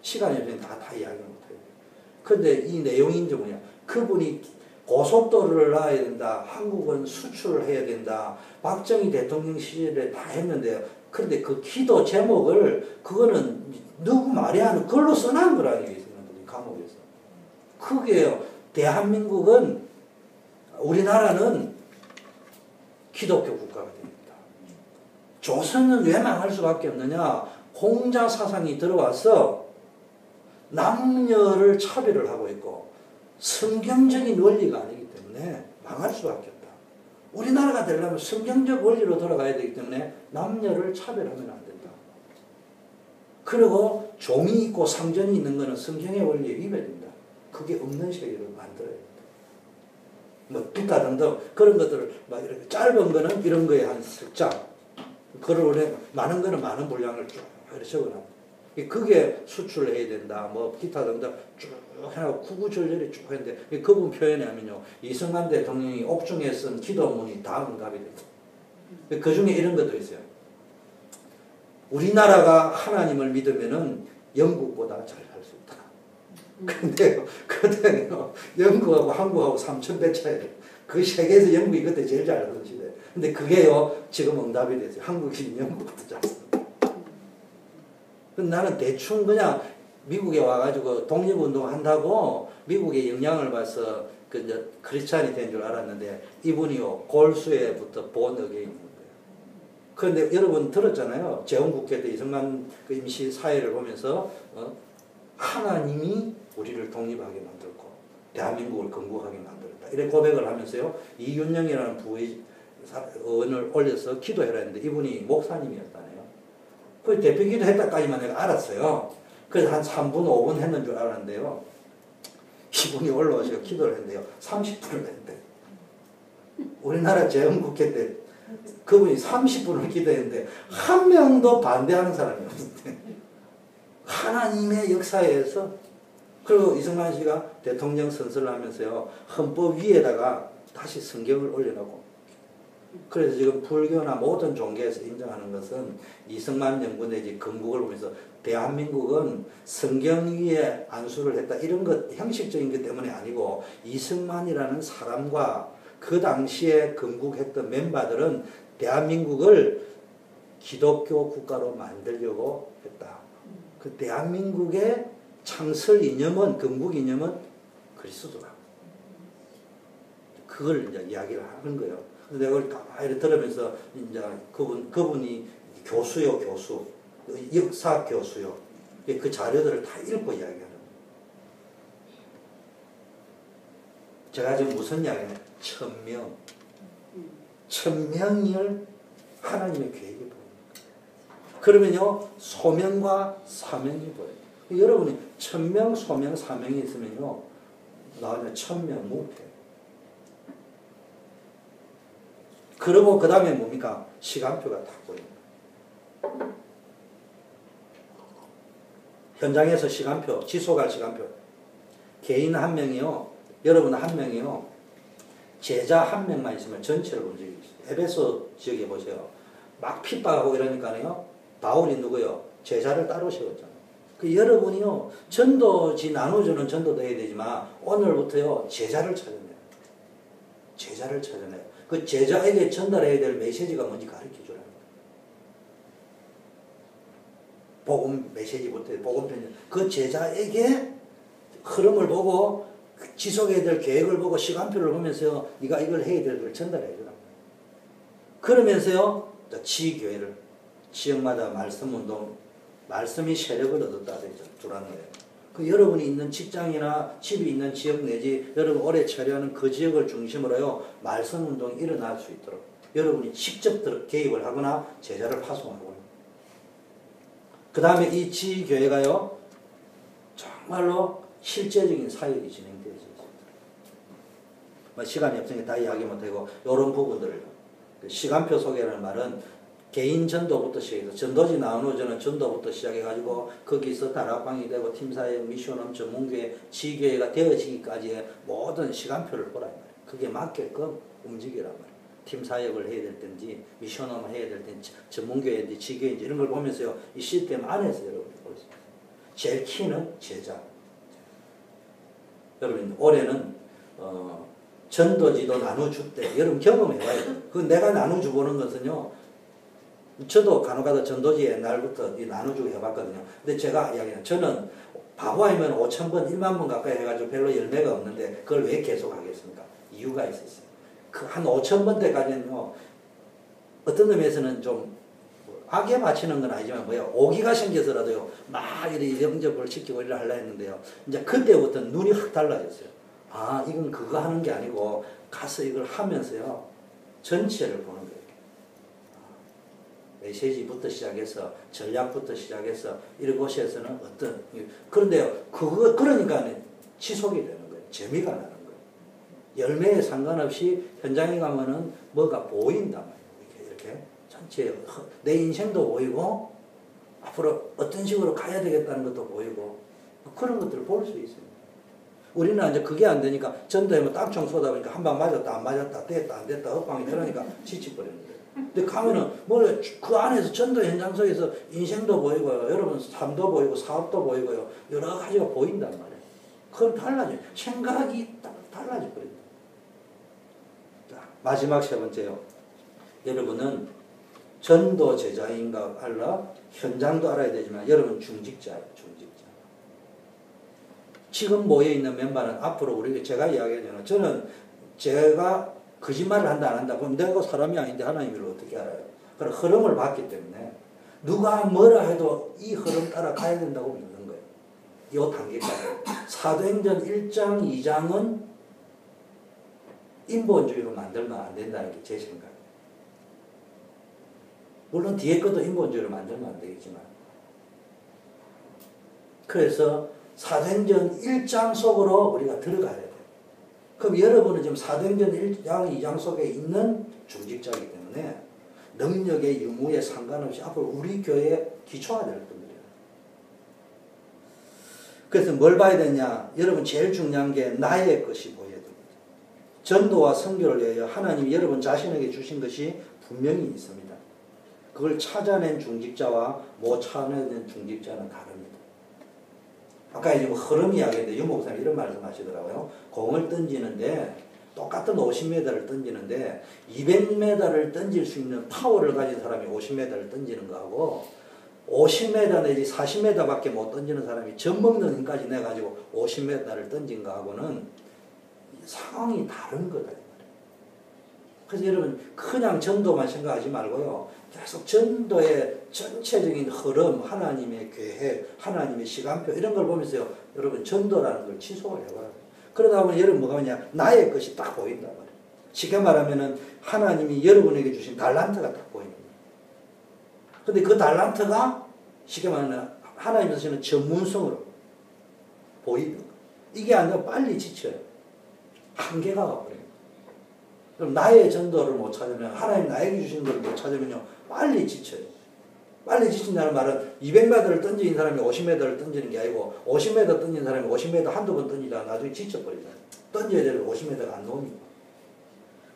시간이 없으면 다 이야기 못해요. 그런데 이 내용이 이제 뭐냐, 그분이 고속도로를 놔야 된다, 한국은 수출을 해야 된다, 박정희 대통령 시절에 다 했는데, 그런데 그 기도 제목을 그거는 누구 말이 안 글로 써놓은 거라는 게 있어요. 감옥에서. 그게요, 대한민국은, 우리나라는 기독교 국가가 됩니다. 조선은 왜 망할 수밖에 없느냐? 공자 사상이 들어와서 남녀를 차별을 하고 있고 성경적인 원리가 아니기 때문에 망할 수밖에 없다. 우리나라가 되려면 성경적 원리로 돌아가야 되기 때문에 남녀를 차별하면 안 된다. 그리고 종이 있고 상전이 있는 것은 성경의 원리에 위배된다. 그게 없는 세계를 만들어야 된다. 뭐 기타 등등 그런 것들을 막 이렇게 짧은 거는 이런 거에 한 10장, 글을 많은 거는 많은 분량을 쭉 이렇게 적어놔. 그게 수출을 해야 된다. 뭐 기타 등등 쭉 해놓고 구구절절히 쭉 했는데 그분 표현에 하면요, 이승만 대통령이 옥중에 쓴 기도문이 다 응답이 됩니다. 그 중에 이런 것도 있어요. 우리나라가 하나님을 믿으면은 영국보다 잘 살 수 있다. 근데요, 그때는요, 영국하고 한국하고 3000배 차이예요. 그 세계에서 영국이 그때 제일 잘 살던 시대. 근데 그게요, 지금 응답이 됐어요. 한국이 영국보다 잘 살. 나는 대충 그냥 미국에 와가지고 독립운동 한다고 미국의 영향을 봐서 그 이제 크리스찬이 된 줄 알았는데 이분이요 골수에부터 본 어게인인 거예요. 그런데 여러분 들었잖아요. 재헌국회 때 이승만 그 임시 사회를 보면서 하나님이 우리를 독립하게 만들고 대한민국을 건국하게 만들었다. 이렇게 고백을 하면서요. 이윤영이라는 부의원을 올려서 기도해라 했는데 이분이 목사님이었다네요. 그 대표 기도했다까지만 내가 알았어요. 그래서 한 3분, 5분 했는 줄 알았는데요. 이분이 올라와서 기도를 했는데요. 30분을 했대. 우리나라 재헌국회 때 그분이 30분을 기도했는데 한 명도 반대하는 사람이 없었대. 하나님의 역사에서. 그리고 이승만 씨가 대통령 선서를 하면서요. 헌법 위에다가 다시 성경을 올려놓고. 그래서 지금 불교나 모든 종교에서 인정하는 것은 이승만 연구 내지 건국을 보면서 대한민국은 성경 위에 안수를 했다. 이런 것 형식적인 것 때문에 아니고 이승만이라는 사람과 그 당시에 건국했던 멤버들은 대한민국을 기독교 국가로 만들려고 했다. 그 대한민국의 창설 이념은 건국 이념은 그리스도다. 그걸 이제 이야기를 하는 거예요. 근데 내가 그걸 가만히 들으면서 이제 그분이 교수요, 교수. 역사 교수요. 그 자료들을 다 읽고 이야기하는 거예요. 제가 지금 무슨 이야기냐? 천명. 천명을 하나님의 계획이 보여요. 그러면요, 소명과 사명이 보여요. 여러분이 천명, 소명, 사명이 있으면요, 나중에 천명 무패. 그리고 그 다음에 뭡니까? 시간표가 딱 보입니다. 현장에서 시간표, 지속할 시간표. 개인 한 명이요, 여러분 한 명이요, 제자 한 명만 있으면 전체를 움직이고 있어요. 에베소 지역에 보세요. 막 핍박하고 이러니까요, 바울이 누구요? 제자를 따로 세웠잖아요. 그 여러분이요, 전도지 나눠주는 전도도 해야 되지만, 오늘부터요, 제자를 찾아내요. 제자를 찾아내요. 그 제자에게 전달해야 될 메시지가 뭔지 가르쳐 주라는 거예요. 복음 메시지부터 복음 편지. 그 제자에게 흐름을 보고 지속해야 될 계획을 보고 시간표를 보면서요. 네가 이걸 해야 될 걸 전달해 주라는 거예요. 그러면서요. 지교회를 지역마다 말씀운동 말씀이 세력을 얻었다 주라는 거예요. 그 여러분이 있는 직장이나 집이 있는 지역 내지 여러분 오래 처리하는 그 지역을 중심으로요. 말씀운동이 일어날 수 있도록 여러분이 직접 개입을 하거나 제자를 파송하고 그 다음에 이 지교회가요. 정말로 실제적인 사역이 진행되어 있습니다. 시간이 없으니까 다 이야기 못하고 이런 부분들을 시간표 소개라는 말은 개인 전도부터 시작해서 전도지 나누어지는 전도부터 시작해가지고 거기서 다락방이 되고 팀사역, 미션홈, 전문교회, 지교회가 되어지기까지의 모든 시간표를 보란 말이에요. 그게 맞게끔 움직이란 말이에요. 팀사역을 해야 될 텐지 미션홈을 해야 될 텐지 전문교회인지 지교회인지 이런 걸 보면서요. 이 시스템 안에서 여러분이 볼 수 있어요. 제일 키는 제자. 여러분 올해는 전도지도 나눠줄 때 여러분 경험해봐야 돼요. 그 내가 나눠주보는 것은요. 저도 간혹가다 전도지에 옛날부터 나눠주고 해봤거든요. 근데 제가 이야기해요. 저는 바보 아니면 5,000번, 1만 번 가까이 해가지고 별로 열매가 없는데 그걸 왜 계속 하겠습니까? 이유가 있었어요. 그 한 5,000번 때까지는요. 어떤 의미에서는 좀 악에 바치는 건 아니지만 오기가 생겨서라도요. 막 이렇게 영접을 시키고 이래 하려 했는데요. 이제 그때부터 눈이 확 달라졌어요. 아, 이건 그거 하는 게 아니고 가서 이걸 하면서요. 전체를 보는 거예요. 메시지부터 시작해서 전략부터 시작해서 이런 곳에서는 어떤 그런데요. 그러니까 지속이 되는 거예요. 재미가 나는 거예요. 열매에 상관없이 현장에 가면은 뭐가 보인단 말이에요. 이렇게 전체 내 인생도 보이고 앞으로 어떤 식으로 가야 되겠다는 것도 보이고 그런 것들을 볼 수 있습니다. 우리는 이제 그게 안 되니까 전도하면 딱총 쏘다 보니까 한 방 맞았다 안 맞았다 됐다 안 됐다 헛방이 들어가니까 지치버리는 거예요. 근데 가면은 그 안에서 전도 현장 속에서 인생도 보이고요. 여러분 삶도 보이고 사업도 보이고요. 여러 가지가 보인단 말이에요. 그건 달라져요. 생각이 달라져 버립니다. 자, 마지막 세 번째요. 여러분은 전도 제자인가 알라 현장도 알아야 되지만 여러분 중직자예요. 중직자. 지금 모여있는 멤버는 앞으로 우리 제가 이야기하잖아요. 저는 제가 거짓말을 한다 안 한다 그럼 내가 사람이 아닌데 하나님을 어떻게 알아요? 그런 흐름을 봤기 때문에 누가 뭐라 해도 이 흐름 따라 가야 된다고 믿는 거예요. 이 단계까지. 사도행전 1장 2장은 인본주의로 만들면 안 된다는 게 제 생각이에요. 물론 뒤에 것도 인본주의로 만들면 안 되겠지만. 그래서 사도행전 1장 속으로 우리가 들어가야 돼요. 그럼 여러분은 지금 사도행전 1장, 2장 속에 있는 중직자이기 때문에 능력의 유무에 상관없이 앞으로 우리 교회에 기초가 될 분들이에요. 그래서 뭘 봐야 되냐? 여러분 제일 중요한 게 나의 것이 보여야 됩니다. 전도와 선교를 위하여 하나님이 여러분 자신에게 주신 것이 분명히 있습니다. 그걸 찾아낸 중직자와 못 찾아낸 중직자는 다릅니다. 아까 이제 흐름 이야기인데 유 목사님 이런 말씀 하시더라고요. 공을 던지는데 똑같은 50m를 던지는데 200m를 던질 수 있는 파워를 가진 사람이 50m를 던지는 거하고 50m 내지 40m밖에 못 던지는 사람이 젖 먹는 힘까지 내가지고 50m를 던진 거하고는 상황이 다른 거다. 그래서 여러분 그냥 전도만 생각하지 말고요. 계속 전도의 전체적인 흐름, 하나님의 계획, 하나님의 시간표 이런 걸 보면서요. 여러분 전도라는 걸 지속을 해봐요. 그러다 보면 여러분 뭐가 있냐. 나의 것이 딱 보인단 말이에요. 쉽게 말하면 하나님이 여러분에게 주신 달란트가 딱 보이는 거예요. 근데 그 달란트가 쉽게 말하면 하나님이 주시는 전문성으로 보이는 거예요. 이게 아니라 빨리 지쳐요. 한계가 와버려요. 그럼 나의 전도를 못 찾으면 하나님 나에게 주신 걸 못 찾으면요 빨리 지쳐요. 빨리 지친다는 말은 200m를 던진 사람이 50m를 던지는 게 아니고 50m 던진 사람이 50m 한두 번 던지다가 나중에 지쳐버리잖아요. 던져야 되는 50m가 안 나오니까.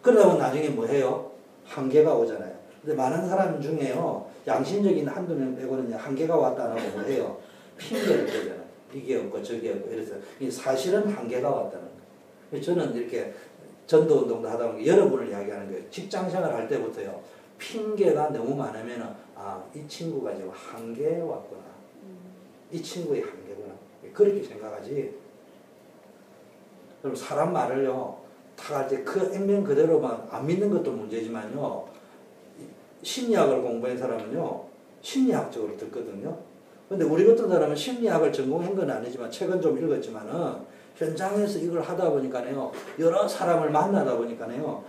그러다 보면 나중에 뭐 해요? 한계가 오잖아요. 근데 많은 사람 중에요 양심적인 한두 명 빼고는 한계가 왔다 안 하고 뭐 해요? 핑계를 대잖아요. 이게 없고 저게 없고 이래서 사실은 한계가 왔다는 거예요. 저는 이렇게 전도운동도 하다 보니 여러분을 이야기하는 거예요. 직장생활 할 때부터요. 핑계가 너무 많으면 이 친구가 지금 한계에 왔구나. 이 친구의 한계구나. 그렇게 생각하지. 그럼 사람 말을요. 다 이제 그 액면 그대로만 안 믿는 것도 문제지만요. 심리학을 공부한 사람은요. 심리학적으로 듣거든요. 근데 우리 같은 사람은 심리학을 전공한 건 아니지만 책은 좀 읽었지만은 현장에서 이걸 하다 보니까요, 여러 사람을 만나다 보니까요,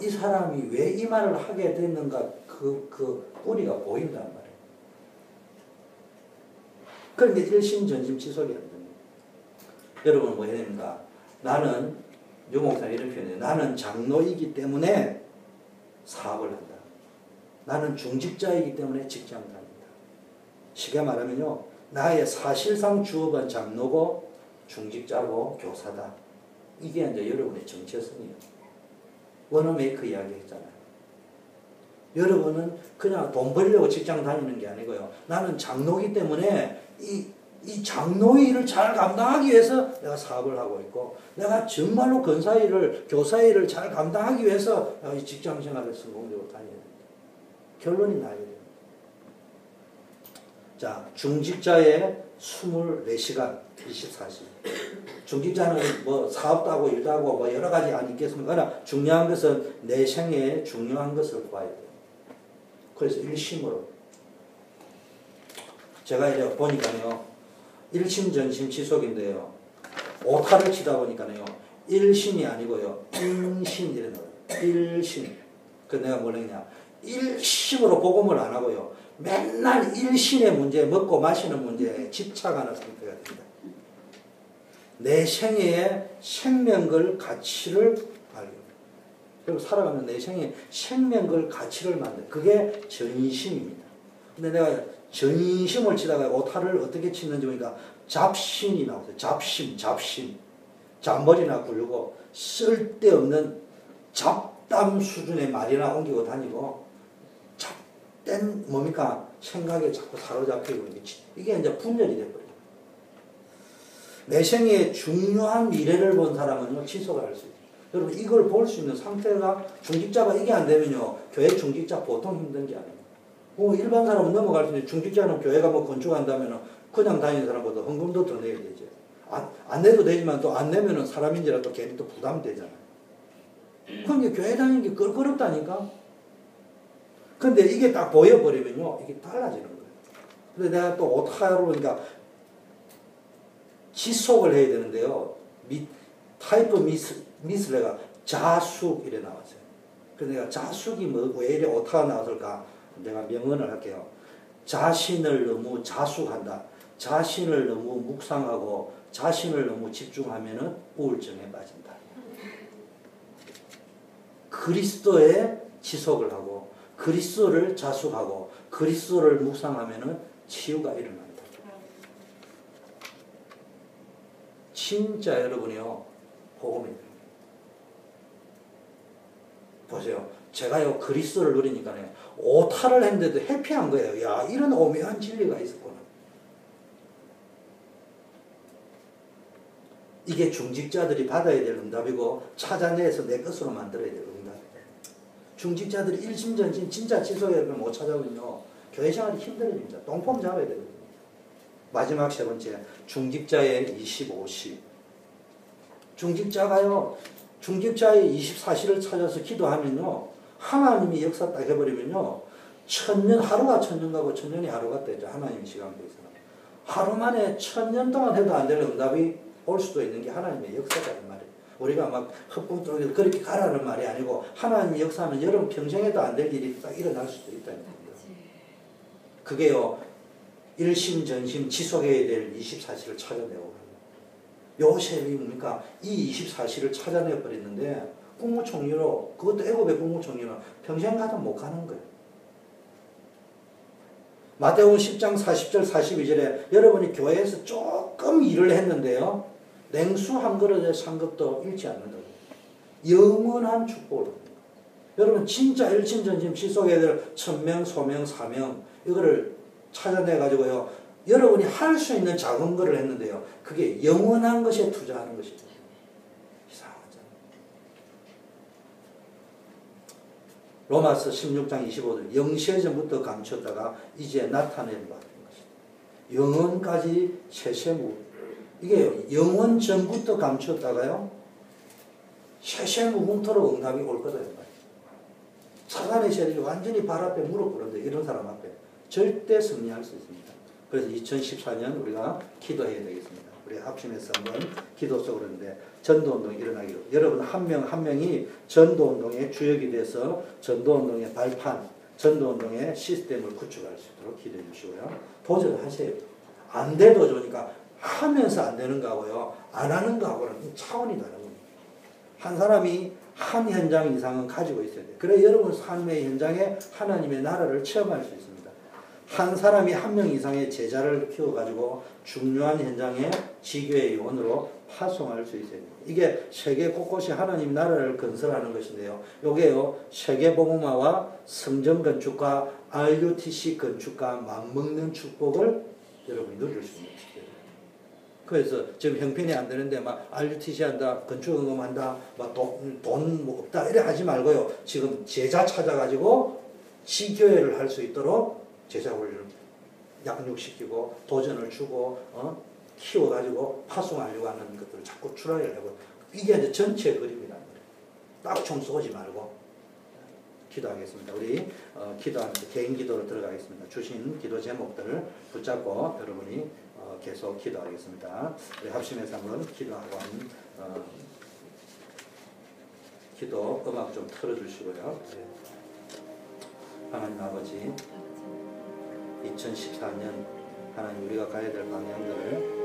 이 사람이 왜 이 말을 하게 됐는가, 그 뿌리가 보인단 말이에요. 그러니까 일심전심 지속이 안 됩니다. 여러분 뭐 해야 됩니까? 나는, 유 목사님 이런 표현이에요. 나는 장로이기 때문에 사업을 한다. 나는 중직자이기 때문에 직장 다닌다. 쉽게 말하면요, 나의 사실상 주업은 장로고, 중직자고 교사다. 이게 이제 여러분의 정체성이에요. 워너메이커 이야기 했잖아요. 여러분은 그냥 돈 벌려고 직장 다니는 게 아니고요. 나는 장로이기 때문에 이 장로의 일을 잘 감당하기 위해서 내가 사업을 하고 있고, 내가 정말로 권사 일을, 교사 일을 잘 감당하기 위해서 내가 이 직장 생활을 성공적으로 다녀야 됩니다. 결론이 나야 됩니다. 자, 중직자의 24시간, 24시간. 중직자는 뭐 사업도 하고 일도 하고 뭐 여러 가지 안 있겠습니까? 그러나 중요한 것은 내 생애에 중요한 것을 봐야 돼요. 그래서 일심으로. 제가 이제 보니까요, 일심전심 지속인데요. 오타를 치다 보니까요, 일심이 아니고요, 인심 이래 나와요. 일심. 그 내가 뭘 했냐. 일심으로 복음을 안 하고요. 맨날 일신의 문제, 먹고 마시는 문제에 집착하는 상태가 됩니다. 내 생애의 생명걸 가치를 알게 됩니다. 그리고 살아가면 내 생애의 생명걸 가치를 만든 그게 전심입니다. 근데 내가 전심을 치다가 오타를 어떻게 치는지 보니까 잡신이 나오세요. 잡심. 잔머리나 굴고 쓸데없는 잡담 수준의 말이나 옮기고 다니고 땐 뭡니까? 생각에 자꾸 사로잡히고 이게 이제 분열이 돼버려요. 내 생에 중요한 미래를 본 사람은요, 지속을 할 수 있어요. 여러분, 이걸 볼 수 있는 상태가, 중직자가 이게 안 되면요, 교회 중직자 보통 힘든 게 아니에요. 일반 사람은 넘어갈 수 있는데, 중직자는 교회가 뭐 건축한다면 그냥 다니는 사람보다 헌금도 더 내야 되죠. 안 내도 되지만 또 안 내면은 사람인지라 또 괜히 또 부담되잖아요. 그러니까 교회 다니는 게 껄끄럽다니까. 근데 이게 딱 보여버리면요, 이게 달라지는 거예요. 근데 내가 또 어떻게 하러 그러니까 지속을 해야 되는데요. 타이프 미스 내가 자숙 이래 나왔어요. 그래서 내가 자숙이 뭐 왜 이래 어떻게 나왔을까? 내가 명언을 할게요. 자신을 너무 자숙한다. 자신을 너무 묵상하고 자신을 너무 집중하면은 우울증에 빠진다. 그리스도에 지속을 하고 그리스도를 자숙하고 그리스도를 묵상하면은 치유가 일어난다. 진짜 여러분이요, 복음이 돼요. 보세요. 제가요, 그리스도를 누리니까요, 오타를 했는데도 해피한 거예요. 야, 이런 오묘한 진리가 있었구나. 이게 중직자들이 받아야 될 응답이고, 찾아내서 내 것으로 만들어야 될 응답이에요. 중직자들이 일심전심 진짜 지속을 못 찾아오면요, 교회 생활이 힘들어집니다. 똥폼 잡아야 되거든요. 마지막 세 번째, 중직자의 25시. 중직자가요, 중직자의 24시를 찾아서 기도하면요, 하나님이 역사 딱 해버리면요, 천년, 하루가 천년 가고 천년이 하루가 되죠. 하나님 시간에서는. 하루 만에 천년 동안 해도 안 되는 응답이 올 수도 있는 게 하나님의 역사라는 말이에요. 우리가 막 헛꿈 뚫고 그렇게 가라는 말이 아니고, 하나님의 역사는 여러분 평생에도 안 될 일이 딱 일어날 수도 있다는 겁니다. 그게요, 일심전심 지속해야 될 24시를 찾아내고 요셉이 뭡니까? 이 24시를 찾아내 버렸는데 국무총리로, 그것도 애굽의 국무총리는 평생 가도 못 가는 거예요. 마태복음 10장 40절 42절에 여러분이 교회에서 조금 일을 했는데요, 냉수 한 그릇에 산 것도 잃지 않는다고. 영원한 축복을 합니다. 여러분 진짜 일심전심 지속해야 될 천명, 소명, 사명 이거를 찾아내가지고요, 여러분이 할 수 있는 작은 거를 했는데요, 그게 영원한 것에 투자하는 것입니다. 이상하잖아요. 로마서 16장 25절, 영세전부터 감췄다가 이제 나타내는 바 된 것이다. 영원까지 세세무. 이게 영원 전부터 감췄다가요, 세세무궁토록 응답이 올 거다. 사단의 세력이 완전히 발 앞에 무릎 꿇는데 이런 사람 앞에 절대 승리할 수 있습니다. 그래서 2014년 우리가 기도해야 되겠습니다. 우리 합심해서 한번 기도 속으로 했는데, 전도운동이 일어나기로, 여러분 한 명 한 명이 전도운동의 주역이 돼서 전도운동의 발판, 전도운동의 시스템을 구축할 수 있도록 기도해 주시고요. 도전하세요. 안 돼도 좋으니까 하면서 안 되는 거하고요, 안 하는 거하고는 차원이 다른 겁니다. 한 사람이 한 현장 이상은 가지고 있어야 돼요. 그래 여러분 삶의 현장에 하나님의 나라를 체험할 수 있습니다. 한 사람이 한 명 이상의 제자를 키워가지고 중요한 현장에 지교의 요원으로 파송할 수 있어야 돼요. 이게 세계 곳곳이 하나님 나라를 건설하는 것인데요, 요게요, 세계복음화와 성전 건축과 RUTC 건축과 맞먹는 축복을 여러분이 누릴 수 있는 것이에요. 그래서 지금 형편이 안 되는데 막 RUTC 한다, 건축원금 한다, 막 돈 뭐 없다 이래 하지 말고요, 지금 제자 찾아가지고 지교회를 할 수 있도록 제자를 양육시키고 도전을 주고 키워가지고 파송하려고 하는 것들을 자꾸 출하를 하고, 이게 이제 전체 그림이란 말이에요. 딱총 쏘지 말고. 기도하겠습니다. 우리 기도하면서 개인 기도로 들어가겠습니다. 주신 기도 제목들을 붙잡고 여러분이 계속 기도하겠습니다. 우리 합심해서 한번 기도하고 기도 음악 좀 틀어주시고요. 하나님 아버지, 2014년 하나님 우리가 가야 될 방향들을